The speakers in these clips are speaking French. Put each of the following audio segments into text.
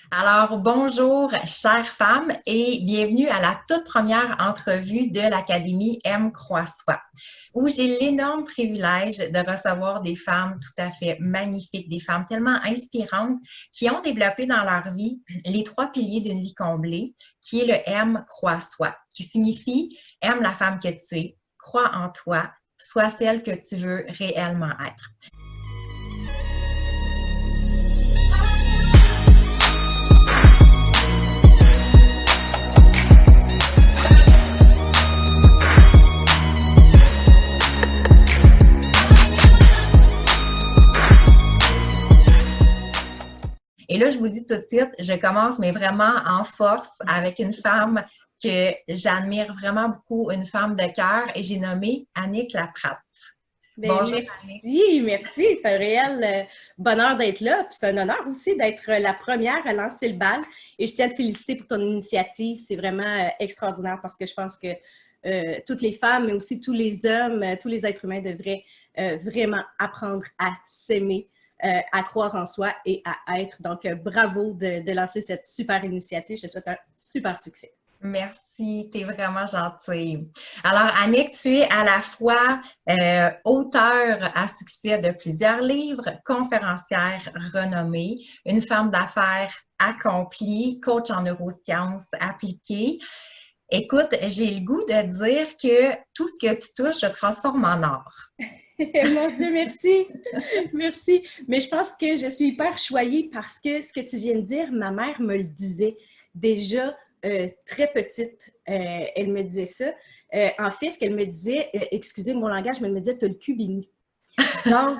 Alors, bonjour, chères femmes, et bienvenue à la toute première entrevue de l'Académie M. Croix-Soi, où j'ai l'énorme privilège de recevoir des femmes tout à fait magnifiques, des femmes tellement inspirantes qui ont développé dans leur vie les trois piliers d'une vie comblée, qui est le M. Croix-Soi, qui signifie aime la femme que tu es, crois en toi, sois celle que tu veux réellement être. Et là, je vous dis tout de suite, je commence, mais vraiment en force avec une femme que j'admire vraiment beaucoup, une femme de cœur, et j'ai nommé Annick Laprate. Bien, Bonjour, Annick. merci. C'est un réel bonheur d'être là. Puis c'est un honneur aussi d'être la première à lancer le bal. Et je tiens à te féliciter pour ton initiative. C'est vraiment extraordinaire parce que je pense que toutes les femmes, mais aussi tous les hommes, tous les êtres humains devraient vraiment apprendre à s'aimer, à croire en soi et à être. Donc, bravo de lancer cette super initiative. Je te souhaite un super succès. Merci, tu es vraiment gentille. Alors, Annick, tu es à la fois auteure à succès de plusieurs livres, conférencière renommée, une femme d'affaires accomplie, coach en neurosciences appliquées. Écoute, j'ai le goût de dire que tout ce que tu touches se transforme en or. Mon Dieu, merci. Merci. Mais je pense que je suis hyper choyée parce que ce que tu viens de dire, ma mère me le disait déjà très petite. Elle me disait ça. En fait, ce qu'elle me disait, excusez mon langage, mais elle me disait, t'as le cul béni. Donc,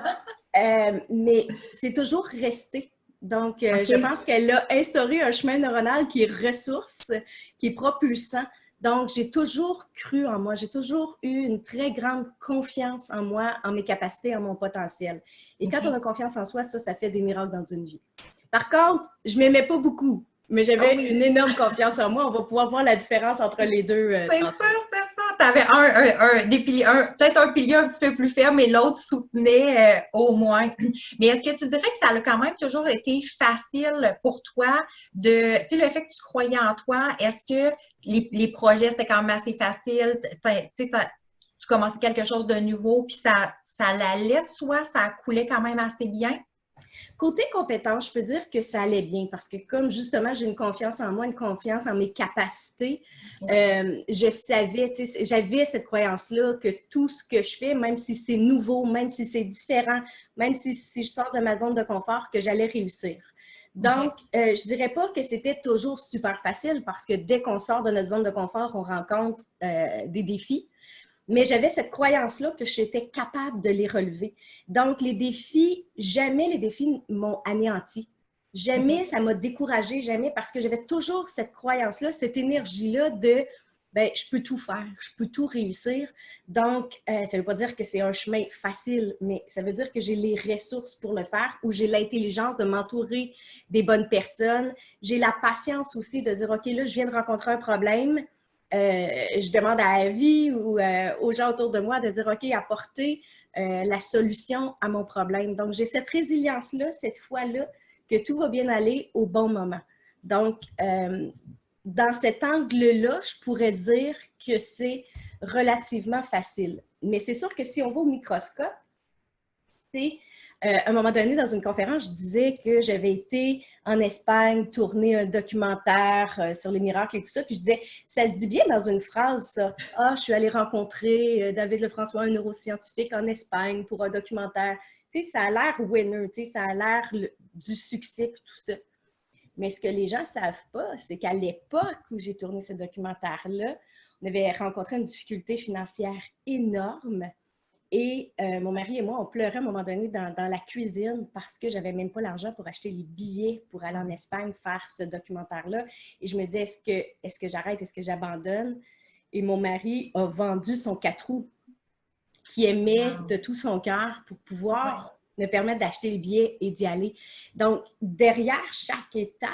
mais c'est toujours resté. Donc, je OK. pense qu'elle a instauré un chemin neuronal qui est ressource, qui est propulsant. Donc, j'ai toujours cru en moi. J'ai toujours eu une très grande confiance en moi, en mes capacités, en mon potentiel. Et quand on OK. a confiance en soi, ça fait des miracles dans une vie. Par contre, je ne m'aimais pas beaucoup, mais Ah j'avais oui. une énorme confiance en moi. On va pouvoir voir la différence entre les deux C'est ça, tantôt. c'est ça. Tu avais des piliers, peut-être un pilier un petit peu plus ferme, mais l'autre soutenait au moins. Mais est-ce que tu dirais que ça a quand même toujours été facile pour toi de, tu sais, le fait que tu croyais en toi, est-ce que les projets, c'était quand même assez facile? Tu sais, tu commençais quelque chose de nouveau, puis ça allait de soi, ça coulait quand même assez bien? Côté compétence, je peux dire que ça allait bien parce que comme justement j'ai une confiance en moi, une confiance en mes capacités, Oui. je savais, j'avais cette croyance-là que tout ce que je fais, même si c'est nouveau, même si c'est différent, même si je sors de ma zone de confort, que j'allais réussir. Donc, OK. je dirais pas que c'était toujours super facile parce que dès qu'on sort de notre zone de confort, on rencontre des défis. Mais j'avais cette croyance-là que j'étais capable de les relever. Donc, les défis, jamais les défis m'ont anéanti. Jamais OK. ça m'a découragée, jamais, parce que j'avais toujours cette croyance-là, cette énergie-là de ben, je peux tout faire, je peux tout réussir. Donc, ça ne veut pas dire que c'est un chemin facile, mais ça veut dire que j'ai les ressources pour le faire ou j'ai l'intelligence de m'entourer des bonnes personnes. J'ai la patience aussi de dire, OK, là, je viens de rencontrer un problème. Je demande à la vie ou aux gens autour de moi de dire, OK, apporter la solution à mon problème. Donc, j'ai cette résilience-là, cette foi-là, que tout va bien aller au bon moment. Donc, dans cet angle-là, je pourrais dire que c'est relativement facile. Mais c'est sûr que si on va au microscope, c'est à un moment donné, dans une conférence, je disais que j'avais été en Espagne tourner un documentaire sur les miracles et tout ça. Puis je disais, ça se dit bien dans une phrase, ça. Ah, je suis allée rencontrer David Lefrançois, un neuroscientifique en Espagne pour un documentaire. Tu sais, ça a l'air winner, tu sais, ça a l'air du succès et tout ça. Mais ce que les gens ne savent pas, c'est qu'à l'époque où j'ai tourné ce documentaire-là, on avait rencontré une difficulté financière énorme. Et mon mari et moi, on pleurait à un moment donné dans la cuisine parce que j'avais même pas l'argent pour acheter les billets pour aller en Espagne faire ce documentaire-là. Et je me disais, est-ce que j'arrête, est-ce que j'abandonne? Et mon mari a vendu son 4 roues qu'il aimait Wow. de tout son cœur pour Ouais. pouvoir me permettre d'acheter les billets et d'y aller. Donc, derrière chaque étape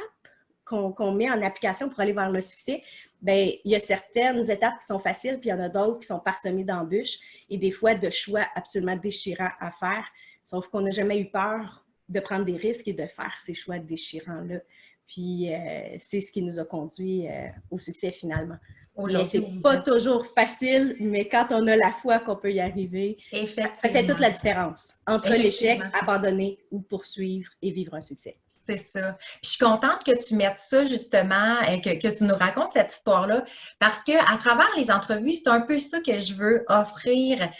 qu'on met en application pour aller vers le succès, bien, il y a certaines étapes qui sont faciles, puis il y en a d'autres qui sont parsemées d'embûches et des fois de choix absolument déchirants à faire, sauf qu'on n'a jamais eu peur de prendre des risques et de faire ces choix déchirants-là. Puis c'est ce qui nous a conduit au succès finalement. Mais Aujourd'hui, c'est pas toujours facile, mais quand on a la foi qu'on peut y arriver, ça fait toute la différence entre l'échec, abandonner ou poursuivre et vivre un succès. C'est ça. Puis je suis contente que tu mettes ça justement, et que tu nous racontes cette histoire-là, parce que à travers les entrevues, c'est un peu ça que je veux offrir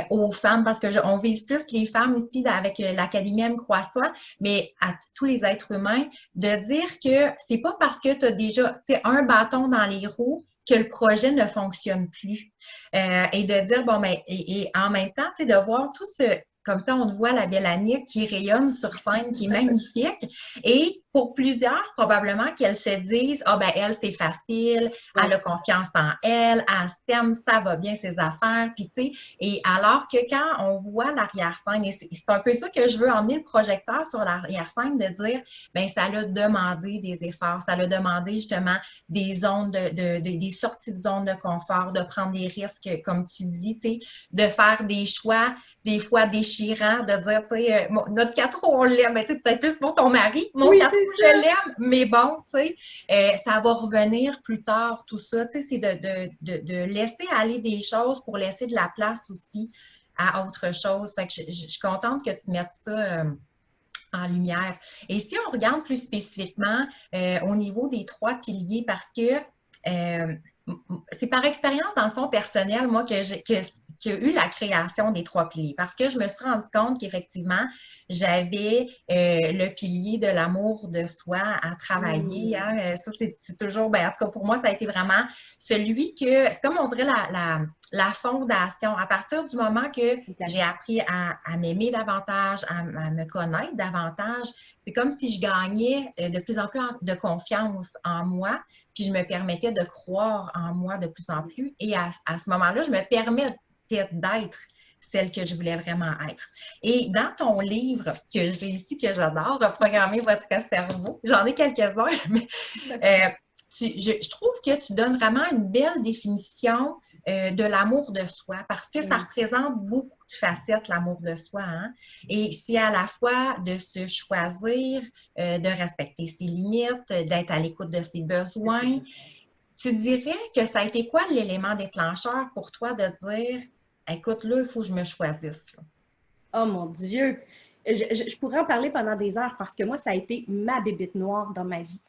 aux femmes, parce que on vise plus les femmes ici avec l'Académie M Croix-Soi, mais à tous les êtres humains, de dire que c'est pas parce que tu as déjà un bâton dans les roues que le projet ne fonctionne plus. Et de dire, bon, mais et en même temps, de voir tout ce comme ça, on voit la belle Annick qui rayonne sur scène, qui est magnifique. Et pour plusieurs, probablement qu'elles se disent, ah ben elle, c'est facile, elle a confiance en elle, elle s'aime, ça va bien ses affaires. Puis tu sais, et alors que quand on voit l'arrière-scène, et c'est un peu ça que je veux emmener le projecteur sur l'arrière-scène, de dire, ben ça l'a demandé des efforts, ça l'a demandé justement des zones des sorties de zone de confort, de prendre des risques, comme tu dis, tu sais, de faire des choix, des fois déchirants, de dire, tu sais, notre 4 roues, on l'aime, mais tu sais, peut-être plus pour ton mari, mon 4 roues, je l'aime, mais bon, tu sais, ça va revenir plus tard, tout ça, tu sais, c'est de laisser aller des choses pour laisser de la place aussi à autre chose. Fait que je suis contente que tu mettes ça en lumière. Et si on regarde plus spécifiquement au niveau des 3 piliers, parce que c'est par expérience, dans le fond, personnel, moi, qu'il y a eu la création des 3 piliers. Parce que je me suis rendu compte qu'effectivement, j'avais le pilier de l'amour de soi à travailler. Hein. Ça, c'est toujours, ben, en tout cas, pour moi, ça a été vraiment celui que, c'est comme on dirait la fondation. À partir du moment que j'ai appris à m'aimer davantage, à me connaître davantage, c'est comme si je gagnais de plus en plus de confiance en moi, puis je me permettais de croire en moi de plus en plus. Et à ce moment-là, je me permettais d'être celle que je voulais vraiment être. Et dans ton livre que j'ai ici, que j'adore, Reprogrammer votre cerveau, j'en ai quelques-uns, mais je trouve que tu donnes vraiment une belle définition de l'amour de soi, parce que ça représente beaucoup de facettes, l'amour de soi. Hein? Et c'est à la fois de se choisir, de respecter ses limites, d'être à l'écoute de ses besoins. Tu dirais que ça a été quoi l'élément déclencheur pour toi de dire, écoute, là, il faut que je me choisisse? Oh mon Dieu! Je pourrais en parler pendant des heures parce que moi, ça a été ma bébête noire dans ma vie.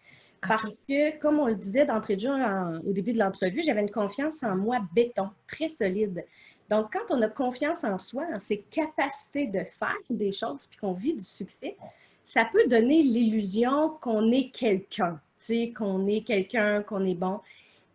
Parce que, comme on le disait d'entrée de jeu au début de l'entrevue, j'avais une confiance en moi béton, très solide. Donc, quand on a confiance en soi, en ses capacités de faire des choses, puis qu'on vit du succès, ça peut donner l'illusion qu'on est quelqu'un, qu'on est quelqu'un, qu'on est bon.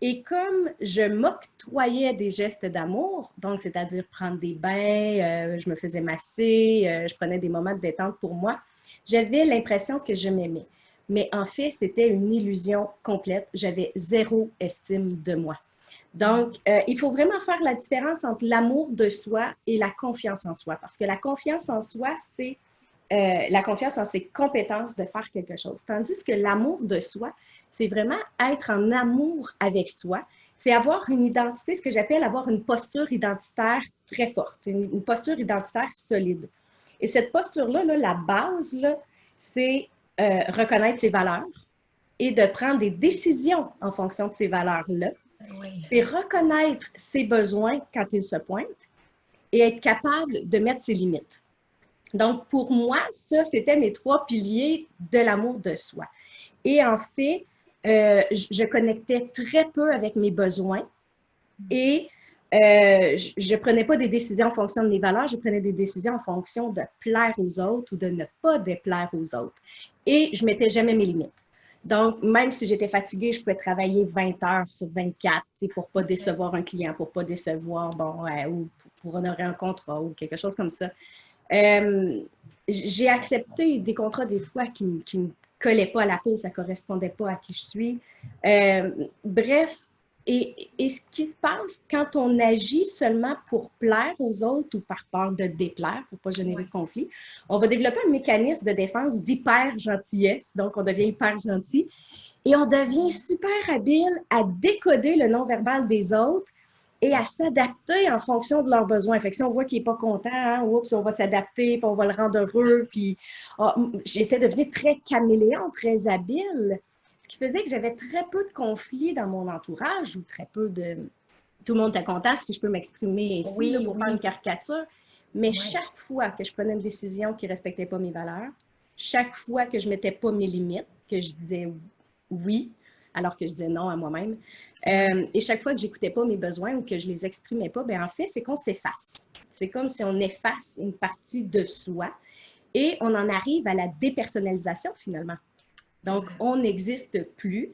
Et comme je m'octroyais des gestes d'amour, donc c'est-à-dire prendre des bains, je me faisais masser, je prenais des moments de détente pour moi, j'avais l'impression que je m'aimais. Mais en fait, c'était une illusion complète. J'avais zéro estime de moi. Donc, il faut vraiment faire la différence entre l'amour de soi et la confiance en soi. Parce que la confiance en soi, c'est la confiance en ses compétences de faire quelque chose. Tandis que l'amour de soi, c'est vraiment être en amour avec soi. C'est avoir une identité, ce que j'appelle avoir une posture identitaire très forte, une posture identitaire solide. Et cette posture-là, la base, c'est reconnaître ses valeurs et de prendre des décisions en fonction de ces valeurs-là. Oui. C'est reconnaître ses besoins quand ils se pointent et être capable de mettre ses limites. Donc, pour moi, ça, c'était mes 3 piliers de l'amour de soi. Et en fait, je connectais très peu avec mes besoins et je ne prenais pas des décisions en fonction de mes valeurs, je prenais des décisions en fonction de plaire aux autres ou de ne pas déplaire aux autres. Et je ne mettais jamais mes limites. Donc, même si j'étais fatiguée, je pouvais travailler 20 heures sur 24 pour ne pas décevoir un client, pour ne pas décevoir, ou pour honorer un contrat ou quelque chose comme ça. J'ai accepté des contrats des fois qui ne me collaient pas à la peau, ça ne correspondait pas à qui je suis. Bref, et ce qui se passe quand on agit seulement pour plaire aux autres ou par peur de déplaire, pour ne pas générer de conflit, on va développer un mécanisme de défense d'hyper-gentillesse, donc on devient hyper gentil, et on devient super habile à décoder le non-verbal des autres et à s'adapter en fonction de leurs besoins. Fait que si on voit qu'il n'est pas content, hein, oups, on va s'adapter, puis on va le rendre heureux. Puis j'étais devenue très caméléon, très habile, ce qui faisait que j'avais très peu de conflits dans mon entourage ou très peu de... Tout le monde était content, si je peux m'exprimer ici, Oui, là, pour faire une caricature. Mais Ouais. chaque fois que je prenais une décision qui ne respectait pas mes valeurs, chaque fois que je ne mettais pas mes limites, que je disais oui, alors que je disais non à moi-même, et chaque fois que je n'écoutais pas mes besoins ou que je ne les exprimais pas, bien en fait, c'est qu'on s'efface. C'est comme si on efface une partie de soi et on en arrive à la dépersonnalisation finalement. Donc, on n'existe plus.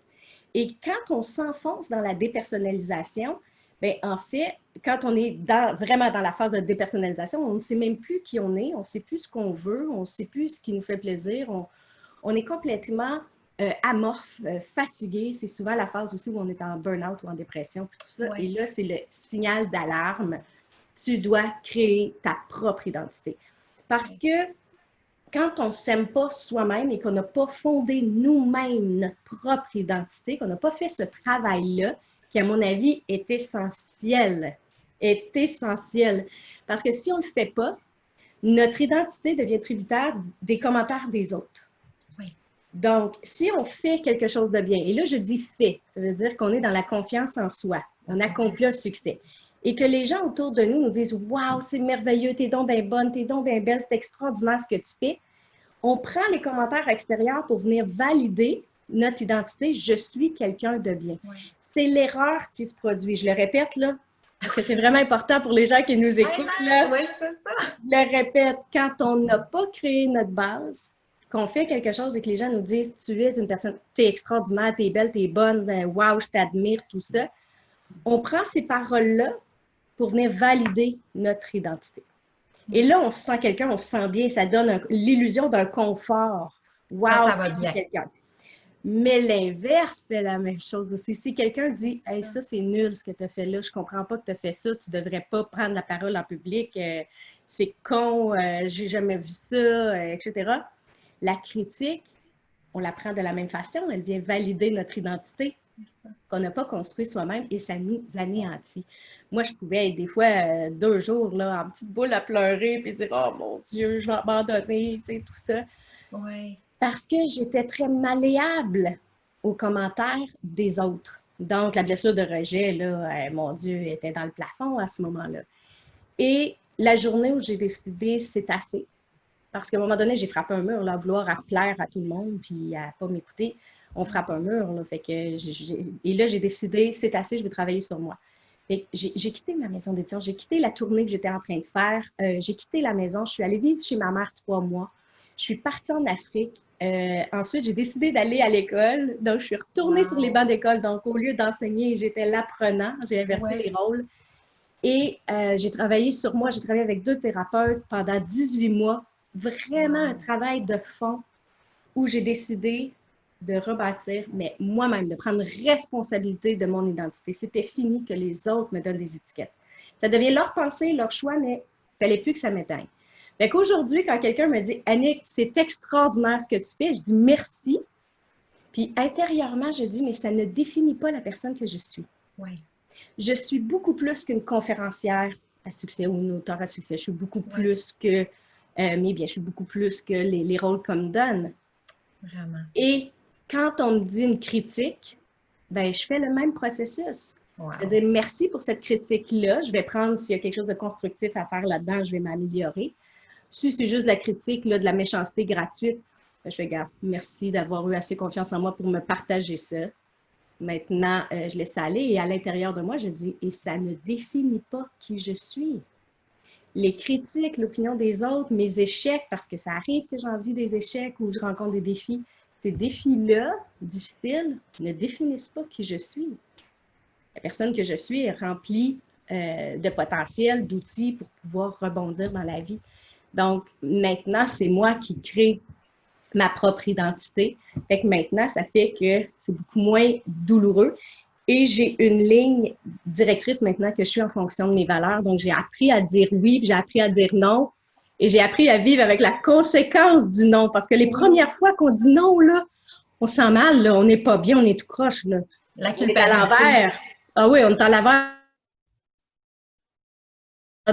Et quand on s'enfonce dans la dépersonnalisation, bien, en fait, quand on est vraiment dans la phase de dépersonnalisation, on ne sait même plus qui on est, on ne sait plus ce qu'on veut, on ne sait plus ce qui nous fait plaisir, on est complètement amorphe, fatigué. C'est souvent la phase aussi où on est en burn-out ou en dépression, puis tout ça. Ouais. Et là, c'est le signal d'alarme. Tu dois créer ta propre identité. Parce que quand on ne s'aime pas soi-même et qu'on n'a pas fondé nous-mêmes notre propre identité, qu'on n'a pas fait ce travail-là, qui, à mon avis, est essentiel. Est essentiel. Parce que si on ne le fait pas, notre identité devient tributaire des commentaires des autres. Oui. Donc, si on fait quelque chose de bien, et là, je dis fait, ça veut dire qu'on est dans la confiance en soi, on accomplit un succès. Et que les gens autour de nous nous disent « Wow, c'est merveilleux, t'es donc bien bonne, t'es donc bien belle, c'est extraordinaire ce que tu fais », on prend les commentaires extérieurs pour venir valider notre identité. Je suis quelqu'un de bien. Ouais. C'est l'erreur qui se produit. Je le répète, là, parce que c'est vraiment important pour les gens qui nous écoutent. Là. Oui, c'est ça. Je le répète, quand on n'a pas créé notre base, qu'on fait quelque chose et que les gens nous disent « Tu es une personne, tu es extraordinaire, tu es belle, tu es bonne, wow, je t'admire, tout ça », on prend ces paroles-là pour venir valider notre identité. Et là, on se sent quelqu'un, on se sent bien, ça donne l'illusion d'un confort. Wow, ça va bien. Quelqu'un. Mais l'inverse fait la même chose aussi. Si quelqu'un dit « Hey, ça, c'est nul ce que tu as fait là, je comprends pas que tu as fait ça, tu devrais pas prendre la parole en public, c'est con, j'ai jamais vu ça, etc. » La critique, on la prend de la même façon, elle vient valider notre identité qu'on n'a pas construit soi-même et ça nous anéantit. Moi, je pouvais être des fois 2 jours là, en petite boule à pleurer puis dire « Oh mon Dieu, je vais abandonner », tu sais, tout ça. Oui. Parce que j'étais très malléable aux commentaires des autres. Donc, la blessure de rejet, là, mon Dieu, était dans le plafond à ce moment-là. Et la journée où j'ai décidé, c'est assez. Parce qu'à un moment donné, j'ai frappé un mur, là, à vouloir plaire à tout le monde, puis à ne pas m'écouter. On frappe un mur, là, fait que et là, j'ai décidé, c'est assez, je vais travailler sur moi. J'ai quitté ma maison d'édition, j'ai quitté la tournée que j'étais en train de faire, j'ai quitté la maison, je suis allée vivre chez ma mère 3 mois. Je suis partie en Afrique. Ensuite, j'ai décidé d'aller à l'école. Donc, je suis retournée sur les bancs d'école. Donc, au lieu d'enseigner, j'étais l'apprenant. J'ai inversé les rôles. Et j'ai travaillé sur moi. J'ai travaillé avec 2 thérapeutes pendant 18 mois. Vraiment un travail de fond où j'ai décidé de rebâtir, mais moi-même, de prendre responsabilité de mon identité. C'était fini que les autres me donnent des étiquettes. Ça devient leur pensée, leur choix, mais il ne fallait plus que ça m'éteigne. Fait qu'aujourd'hui, quand quelqu'un me dit « Annick, c'est extraordinaire ce que tu fais », je dis « merci ». Puis intérieurement, je dis « mais ça ne définit pas la personne que je suis ». Ouais. Je suis beaucoup plus qu'une conférencière à succès ou une auteure à succès. Je suis beaucoup plus que je suis beaucoup plus que les rôles qu'on me donne. Vraiment. Et quand on me dit une critique, ben je fais le même processus. Wow. Je vais dire merci pour cette critique-là. Je vais prendre s'il y a quelque chose de constructif à faire là-dedans, je vais m'améliorer. Si c'est juste de la critique, là, de la méchanceté gratuite, ben, je fais garde. Merci d'avoir eu assez confiance en moi pour me partager ça. Maintenant, je laisse ça aller et à l'intérieur de moi, je dis, et ça ne définit pas qui je suis. Les critiques, l'opinion des autres, mes échecs, parce que ça arrive que j'en vis des échecs ou je rencontre des défis, ces défis-là, difficiles, ne définissent pas qui je suis. La personne que je suis est remplie de potentiel, d'outils pour pouvoir rebondir dans la vie. Donc, maintenant, c'est moi qui crée ma propre identité. Fait que maintenant, ça fait que c'est beaucoup moins douloureux. Et j'ai une ligne directrice maintenant que je suis en fonction de mes valeurs. Donc, j'ai appris à dire oui, puis j'ai appris à dire non. Et j'ai appris à vivre avec la conséquence du non. Parce que les premières fois qu'on dit non, là, on sent mal, là, on n'est pas bien, on est tout croche. Là. La culpabilité. On est à l'envers. Ah oui, on est à l'envers.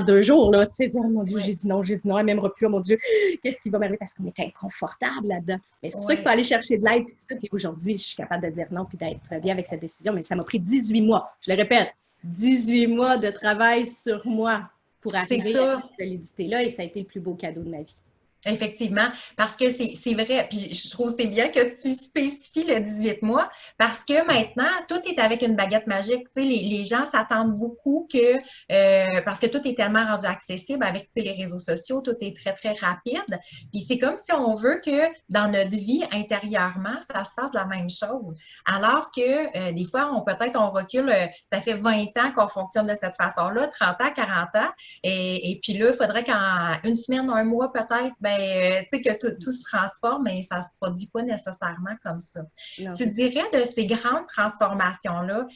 2 jours, là, tu sais, dire, oh mon Dieu, Oui, j'ai dit non, elle m'aimera plus, oh mon Dieu, qu'est-ce qui va m'arriver parce qu'on est inconfortable là-dedans. Mais c'est pour ça qu'il faut oui. aller chercher de l'aide, tout ça. Puis aujourd'hui, je suis capable de dire non puis d'être bien avec cette décision. Mais ça m'a pris 18 mois, je le répète, 18 mois de travail sur moi pour C'est arriver à ça. cette solidité-là et ça a été le plus beau cadeau de ma vie. Effectivement, parce que c'est vrai, puis je trouve c'est bien que tu spécifies le 18 mois, parce que maintenant, tout est avec une baguette magique. Tu sais, les gens s'attendent beaucoup que, parce que tout est tellement rendu accessible avec, tu sais, les réseaux sociaux, tout est très, très rapide. Puis c'est comme si on veut que dans notre vie intérieurement, ça se fasse la même chose. Alors que des fois, peut-être on recule, ça fait 20 ans qu'on fonctionne de cette façon-là, 30 ans, 40 ans, et puis là, il faudrait qu'en une semaine, un mois peut-être, ben, tu sais, que tout se transforme, mais ça ne se produit pas nécessairement comme ça. Non, Tu c'est ça. dirais de ces grandes transformations-là,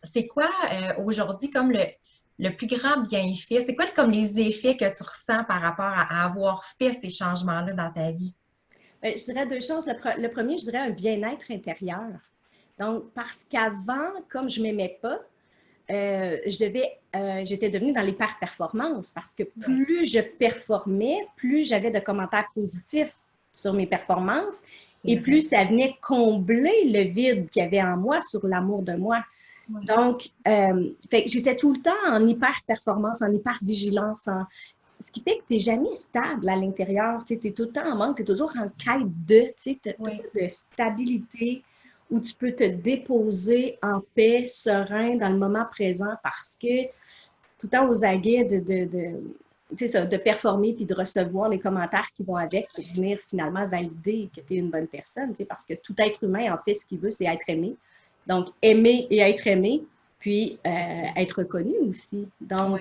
c'est quoi aujourd'hui comme le plus grand bienfait? C'est quoi comme les effets que tu ressens par rapport à avoir fait ces changements-là dans ta vie? Je dirais 2 choses. Le premier, je dirais un bien-être intérieur. Donc, parce qu'avant, comme je ne m'aimais pas, j'étais devenue dans l'hyper-performance parce que Oui, plus je performais, plus j'avais de commentaires positifs sur mes performances c'est et vrai. plus ça venait combler le vide qu'il y avait en moi sur l'amour de moi. Oui, Donc, fait que j'étais tout le temps en hyper-performance, en hyper-vigilance, ce qui fait que tu n'es jamais stable à l'intérieur. Tu es tout le temps en manque, tu es toujours en quête de, tu n'as oui, pas de stabilité où tu peux te déposer en paix, serein, dans le moment présent parce que tout le temps aux aguets de performer puis de recevoir les commentaires qui vont avec pour venir finalement valider que tu es une bonne personne. Parce que tout être humain, en fait, ce qu'il veut, c'est être aimé. Donc, aimer et être aimé, puis effectivement. être reconnu aussi. Oui, Donc,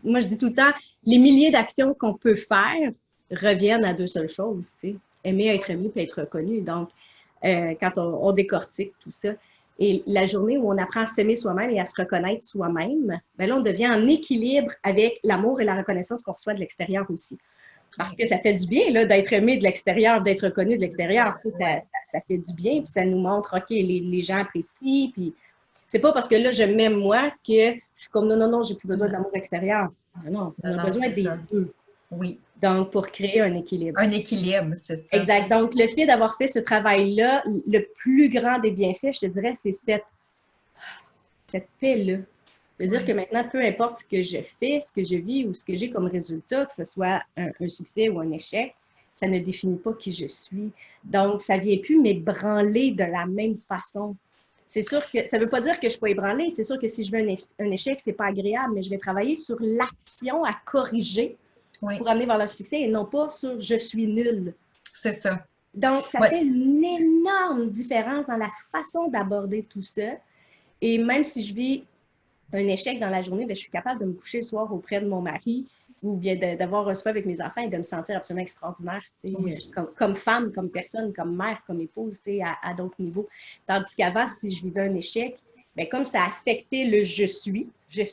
moi, je dis tout le temps, les milliers d'actions qu'on peut faire reviennent à 2 seules choses, aimer, être oui, aimé, puis être reconnu. Donc, quand on décortique tout ça. Et la journée où on apprend à s'aimer soi-même et à se reconnaître soi-même, ben là, on devient en équilibre avec l'amour et la reconnaissance qu'on reçoit de l'extérieur aussi. Parce oui, que ça fait du bien là, d'être aimé de l'extérieur, d'être reconnu de c'est ça. l'extérieur. Oui, Ça fait du bien, puis ça nous montre, OK, les gens apprécient, puis c'est pas parce que là, je m'aime moi que je suis comme non, non, non, j'ai plus besoin non, d'amour extérieur. Non, non, on non, a non, besoin c'est des ça. deux. Oui, Donc, pour créer un équilibre. un équilibre, c'est ça. Exact. Donc, le fait d'avoir fait ce travail-là, le plus grand des bienfaits, je te dirais, c'est cette paix-là. C'est-à-dire que Oui, maintenant, peu importe ce que je fais, ce que je vis ou ce que j'ai comme résultat, que ce soit un succès ou un échec, ça ne définit pas qui je suis. Donc, ça ne vient plus m'ébranler de la même façon. C'est sûr que ça ne veut pas dire que je ne suis pas ébranlée. C'est sûr que si je veux un échec, ce n'est pas agréable, mais je vais travailler sur l'action à corriger oui, pour amener vers le succès et non pas sur je suis nulle. c'est ça. Donc, ça Oui, fait une énorme différence dans la façon d'aborder tout ça. Et même si je vis un échec dans la journée, bien, je suis capable de me coucher le soir auprès de mon mari ou bien d'avoir un soir avec mes enfants et de me sentir absolument extraordinaire, oui, comme femme, comme personne, comme mère, comme épouse, à d'autres niveaux. Tandis qu'avant, si je vivais un échec, bien, comme ça affectait le je suis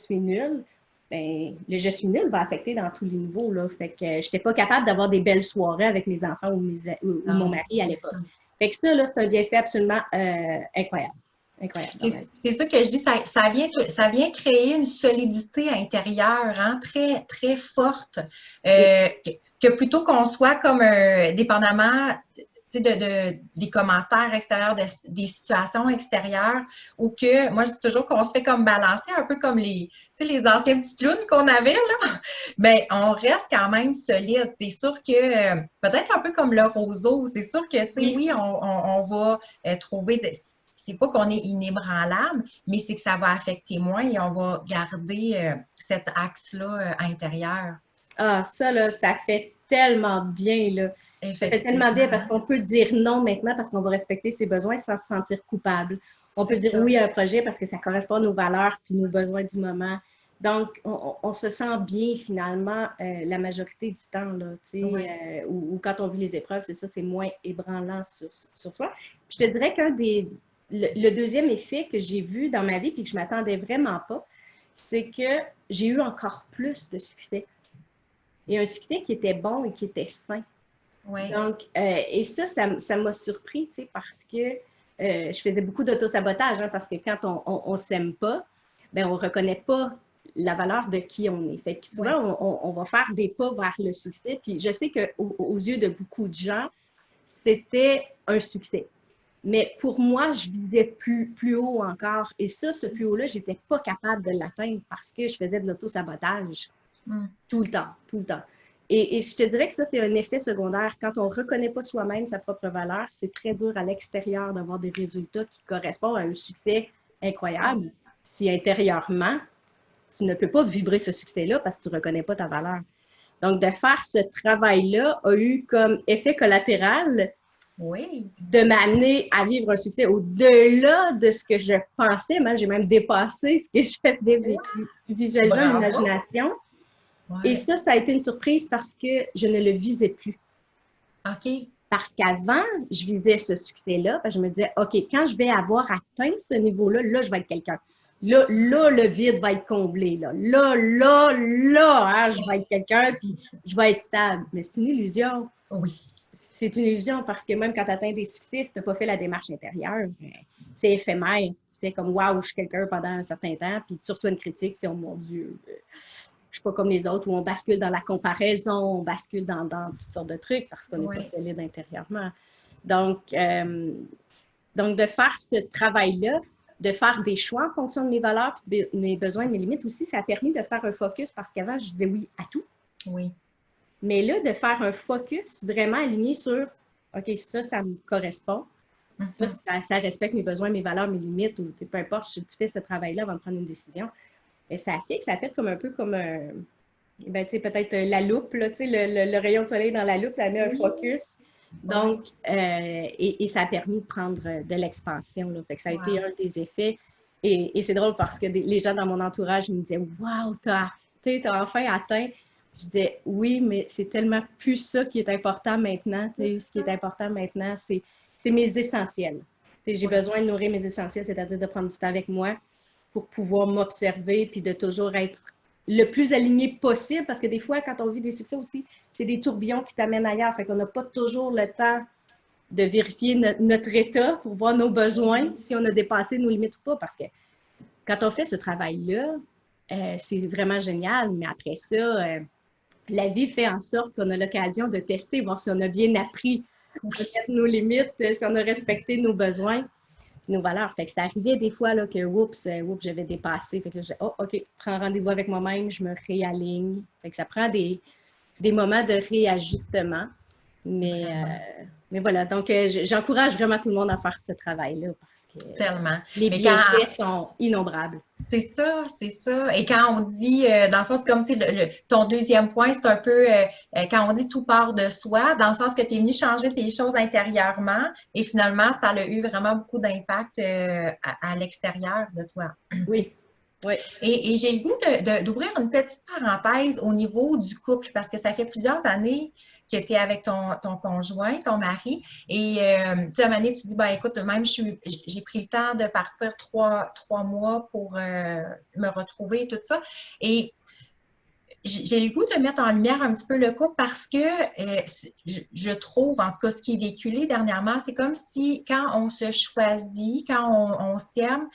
nulle, bien, le je suis nulle va affecter dans tous les niveaux. Là. Fait que je n'étais pas capable d'avoir des belles soirées avec mes enfants ou mon non, mari à c'est l'époque. ça. Fait que ça, là, c'est un bienfait absolument incroyable. Incroyable dans ma vie. C'est ça que je dis, ça vient créer une solidité intérieure hein, très, très forte. Oui, Que plutôt qu'on soit comme dépendamment des commentaires extérieurs, des situations extérieures, ou que moi je dis toujours qu'on se fait comme balancer un peu comme les anciens petits clowns qu'on avait, là. Ben, on reste quand même solide. C'est sûr que peut-être un peu comme le roseau, c'est sûr que oui. oui, on va trouver c'est pas qu'on est inébranlable, mais c'est que ça va affecter moins et on va garder cet axe-là intérieur. Ah, ça, là, ça fait tellement bien, là. Ça fait tellement Effectivement, bien parce hein? qu'on peut dire non maintenant parce qu'on va respecter ses besoins sans se sentir coupable. On peut C'est dire ça. oui à un projet parce que ça correspond à nos valeurs puis nos besoins du moment. Donc, on se sent bien finalement la majorité du temps, là, Oui, ou quand on vit les épreuves, c'est ça, c'est moins ébranlant sur soi. Puis je te dirais le deuxième effet que j'ai vu dans ma vie puis que je ne m'attendais vraiment pas, c'est que j'ai eu encore plus de succès et un succès qui était bon et qui était sain. oui, Donc, et ça m'a surpris, tu sais, parce que je faisais beaucoup d'autosabotage, hein, parce que quand on ne s'aime pas, ben on ne reconnaît pas la valeur de qui on est. Fait que souvent, Ouais. on va faire des pas vers le succès. Puis je sais qu'aux yeux de beaucoup de gens, c'était un succès. Mais pour moi, je visais plus haut encore. Et ça, ce plus haut-là, je n'étais pas capable de l'atteindre parce que je faisais de l'auto-sabotage Mm. tout le temps, tout le temps. Et je te dirais que ça, c'est un effet secondaire. Quand on ne reconnaît pas soi-même sa propre valeur, c'est très dur à l'extérieur d'avoir des résultats qui correspondent à un succès incroyable si intérieurement, tu ne peux pas vibrer ce succès-là parce que tu ne reconnais pas ta valeur. Donc, de faire ce travail-là a eu comme effet collatéral Oui. de m'amener à vivre un succès au-delà de ce que je pensais. Moi, j'ai même dépassé ce que je visualisé en Bravo. imagination. Et Ouais. ça a été une surprise parce que je ne le visais plus. OK. Parce qu'avant, je visais ce succès-là. Je me disais, OK, quand je vais avoir atteint ce niveau-là, là, je vais être quelqu'un. Là, le vide va être comblé. Là, hein, je vais être quelqu'un, puis je vais être stable. Mais c'est une illusion. Oui. C'est une illusion parce que même quand tu atteins des succès, si tu n'as pas fait la démarche intérieure, c'est éphémère. Tu fais comme, waouh, je suis quelqu'un pendant un certain temps, puis tu reçois une critique, c'est, oh mon Dieu, je ne suis pas comme les autres, où on bascule dans la comparaison, on bascule dans toutes sortes de trucs parce qu'on n'est pas solide intérieurement. Donc, de faire ce travail-là, de faire des choix en fonction de mes valeurs, de mes besoins, de mes limites aussi, ça a permis de faire un focus parce qu'avant, je disais oui à tout. Oui. Mais là, de faire un focus vraiment aligné sur OK, ça me correspond. Ça respecte mes besoins, mes valeurs, mes limites, ou peu importe, tu fais ce travail-là avant de prendre une décision. Et ça a fait comme un peu comme peut-être la loupe, là, le rayon de soleil dans la loupe, ça met un focus. Donc, et ça a permis de prendre de l'expansion. Fait que ça a été un des effets. Et c'est drôle parce que les gens dans mon entourage me disaient waouh, t'as enfin atteint. Je disais oui, mais c'est tellement plus ça qui est important maintenant. Ce qui est important maintenant, c'est mes essentiels. J'ai besoin de nourrir mes essentiels, c'est-à-dire de prendre du temps avec moi pour pouvoir m'observer puis de toujours être le plus aligné possible parce que des fois, quand on vit des succès aussi, c'est des tourbillons qui t'amènent ailleurs. Fait qu'on n'a pas toujours le temps de vérifier notre état pour voir nos besoins, si on a dépassé nos limites ou pas. Parce que quand on fait ce travail-là, c'est vraiment génial. Mais après ça, la vie fait en sorte qu'on a l'occasion de tester, voir si on a bien appris à mettre nos limites, si on a respecté nos besoins, nos valeurs. Fait que c'est arrivé des fois là, que, oups, j'avais dépassé. Fait que là, je dis, oh, OK, prends rendez-vous avec moi-même, je me réaligne. Fait que ça prend des moments de réajustement. Mais voilà, donc j'encourage vraiment tout le monde à faire ce travail-là parce que Tellement. les bienfaits sont innombrables. C'est ça, c'est ça. Et quand on dit, dans le fond, c'est comme ton deuxième point, c'est un peu quand on dit tout part de soi, dans le sens que tu es venu changer tes choses intérieurement et finalement, ça a eu vraiment beaucoup d'impact à l'extérieur de toi. Oui. Oui. Et j'ai le goût d'ouvrir une petite parenthèse au niveau du couple, parce que ça fait plusieurs années que tu es avec ton conjoint, ton mari, et tu sais, à un moment donné, tu te dis, ben écoute, même j'ai pris le temps de partir trois mois pour me retrouver et tout ça. Et j'ai le goût de mettre en lumière un petit peu le couple parce que je trouve, en tout cas, ce qui est véhiculé dernièrement, c'est comme si quand on se choisit, quand on s'aime,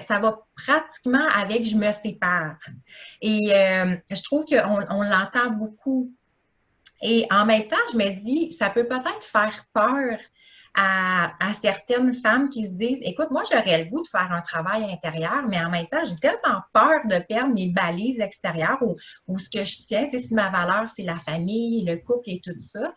ça va pratiquement avec je me sépare. Et je trouve qu'on l'entend beaucoup. Et en même temps, je me dis, ça peut peut-être faire peur à certaines femmes qui se disent, écoute, moi, j'aurais le goût de faire un travail intérieur, mais en même temps, j'ai tellement peur de perdre mes balises extérieures ou ce que je tiens, tu sais, si ma valeur, c'est la famille, le couple et tout ça.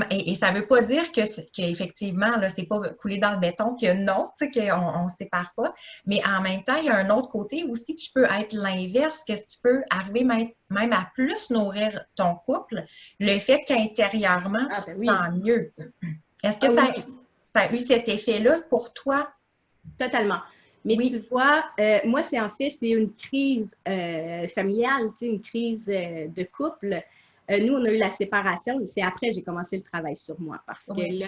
Et ça ne veut pas dire qu'effectivement, là, c'est pas coulé dans le béton, que non, tu sais, qu'on ne se sépare pas. Mais en même temps, il y a un autre côté aussi qui peut être l'inverse, que tu peux arriver même à plus nourrir ton couple, le fait qu'intérieurement, tu te sens mieux. Est-ce que ça a eu cet effet-là pour toi? Totalement. Mais tu vois, moi, c'est une crise familiale, tu sais, une crise de couple. Nous, on a eu la séparation et c'est après que j'ai commencé le travail sur moi parce que là,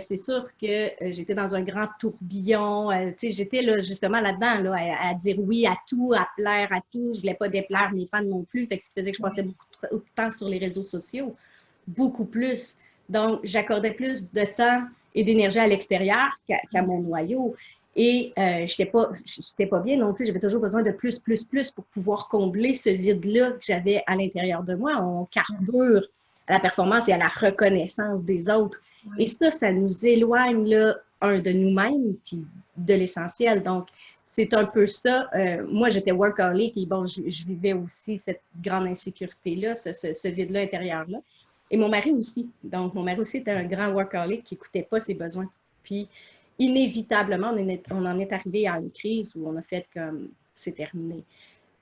c'est sûr que j'étais dans un grand tourbillon. Tu sais, j'étais là, justement là-dedans, là, à dire oui à tout, à plaire à tout. Je ne voulais pas déplaire mes fans non plus. Fait que ça faisait que je passais beaucoup de temps sur les réseaux sociaux. Beaucoup plus. Donc, j'accordais plus de temps et d'énergie à l'extérieur qu'à mon noyau. Et j'étais pas bien non plus. J'avais toujours besoin de plus, plus, plus pour pouvoir combler ce vide-là que j'avais à l'intérieur de moi. On carbure à la performance et à la reconnaissance des autres. Et ça nous éloigne, là, de nous-mêmes, puis de l'essentiel. Donc, c'est un peu ça. Moi, j'étais workaholic et bon, je vivais aussi cette grande insécurité-là, ce vide-là intérieur-là. Et mon mari aussi. Donc, mon mari aussi était un grand workaholic qui n'écoutait pas ses besoins. Puis, inévitablement, on en est arrivé à une crise où on a fait comme c'est terminé.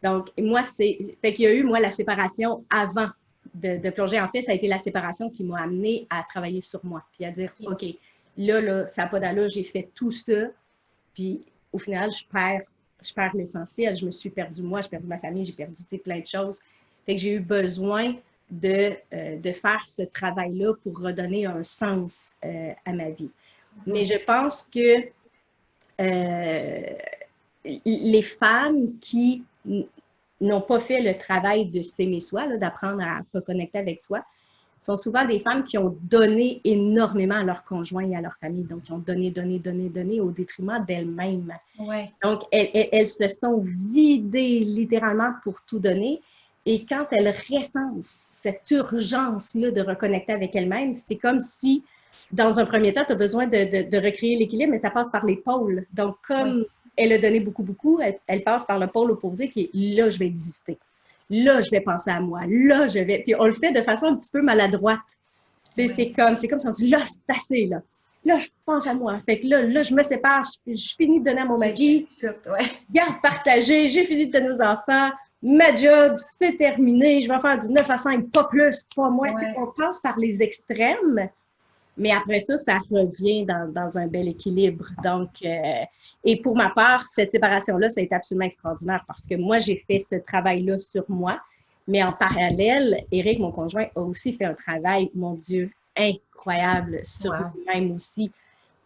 Donc, moi, fait qu'il y a eu, moi, la séparation avant de plonger. En fait, ça a été la séparation qui m'a amenée à travailler sur moi, puis à dire, OK, là, ça n'a pas d'allure, j'ai fait tout ça, puis au final, je perds l'essentiel. Je me suis perdue moi, j'ai perdu ma famille, j'ai perdu plein de choses. Fait que j'ai eu besoin de faire ce travail-là pour redonner un sens à ma vie. Mais je pense que les femmes qui n'ont pas fait le travail de s'aimer soi, d'apprendre à reconnecter avec soi, sont souvent des femmes qui ont donné énormément à leur conjoint et à leur famille. Donc, qui ont donné, donné, donné, donné au détriment d'elles-mêmes. Ouais. Donc, elles se sont vidées littéralement pour tout donner. Et quand elles ressentent cette urgence-là de reconnecter avec elles-mêmes, c'est comme si, dans un premier temps, tu as besoin de recréer l'équilibre, mais ça passe par les pôles. Donc, comme elle a donné beaucoup, beaucoup, elle passe par le pôle opposé qui est là, je vais exister. Là, je vais penser à moi. Là, je vais. Puis on le fait de façon un petit peu maladroite. C'est comme si on dit là, c'est assez, là. Là, je pense à moi. Fait que là je me sépare, je finis de donner à mon mari. Garde partagée, j'ai fini de donner aux enfants. Ma job, c'est terminé. Je vais faire du 9 à 5, pas plus, pas moins. On passe par les extrêmes. Mais après ça, ça revient dans un bel équilibre. Donc, et pour ma part, cette séparation-là, ça a été absolument extraordinaire parce que moi, j'ai fait ce travail-là sur moi. Mais en parallèle, Éric, mon conjoint, a aussi fait un travail, mon Dieu, incroyable sur lui-même aussi.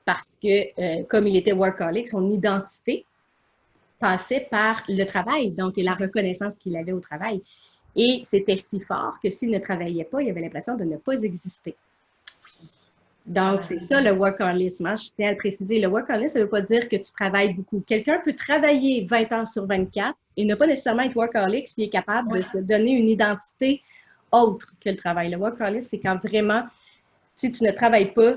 Parce que, comme il était workaholic, son identité passait par le travail, donc, et la reconnaissance qu'il avait au travail. Et c'était si fort que s'il ne travaillait pas, il avait l'impression de ne pas exister. Donc, c'est ça le workaholisme. Je tiens à le préciser. Le workaholisme, ça ne veut pas dire que tu travailles beaucoup. Quelqu'un peut travailler 20 heures sur 24 et ne pas nécessairement être workaholic s'il est capable de se donner une identité autre que le travail. Le workaholisme, c'est quand vraiment, si tu ne travailles pas,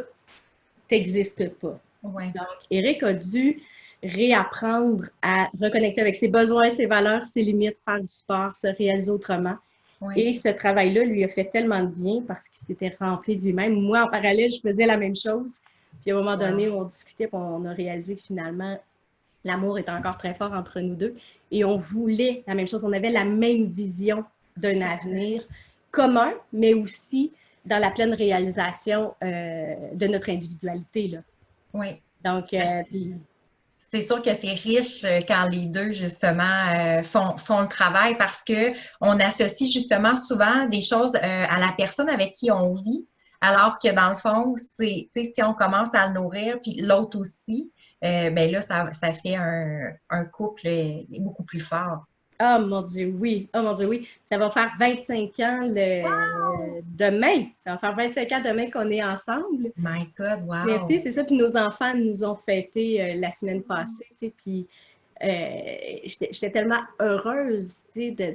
tu n'existes pas. Donc, Éric a dû réapprendre à reconnecter avec ses besoins, ses valeurs, ses limites, faire du sport, se réaliser autrement. Et ce travail-là lui a fait tellement de bien parce qu'il s'était rempli de lui-même. Moi, en parallèle, je faisais la même chose. Puis à un moment donné, on discutait, puis on a réalisé que finalement, l'amour était encore très fort entre nous deux. Et on voulait la même chose. On avait la même vision d'un avenir commun, mais aussi dans la pleine réalisation de notre individualité, là. Oui. Donc, c'est sûr que c'est riche quand les deux, justement, font le travail parce qu'on associe justement souvent des choses à la personne avec qui on vit, alors que dans le fond, c'est, si on commence à le nourrir, puis l'autre aussi, ben là, ça fait un couple beaucoup plus fort. Oh mon Dieu, oui. Oh mon Dieu, oui. Ça va faire 25 ans demain. Ça va faire 25 ans demain qu'on est ensemble. My God, wow! Mais tu sais, c'est ça. Puis nos enfants nous ont fêté la semaine passée. Puis j'étais tellement heureuse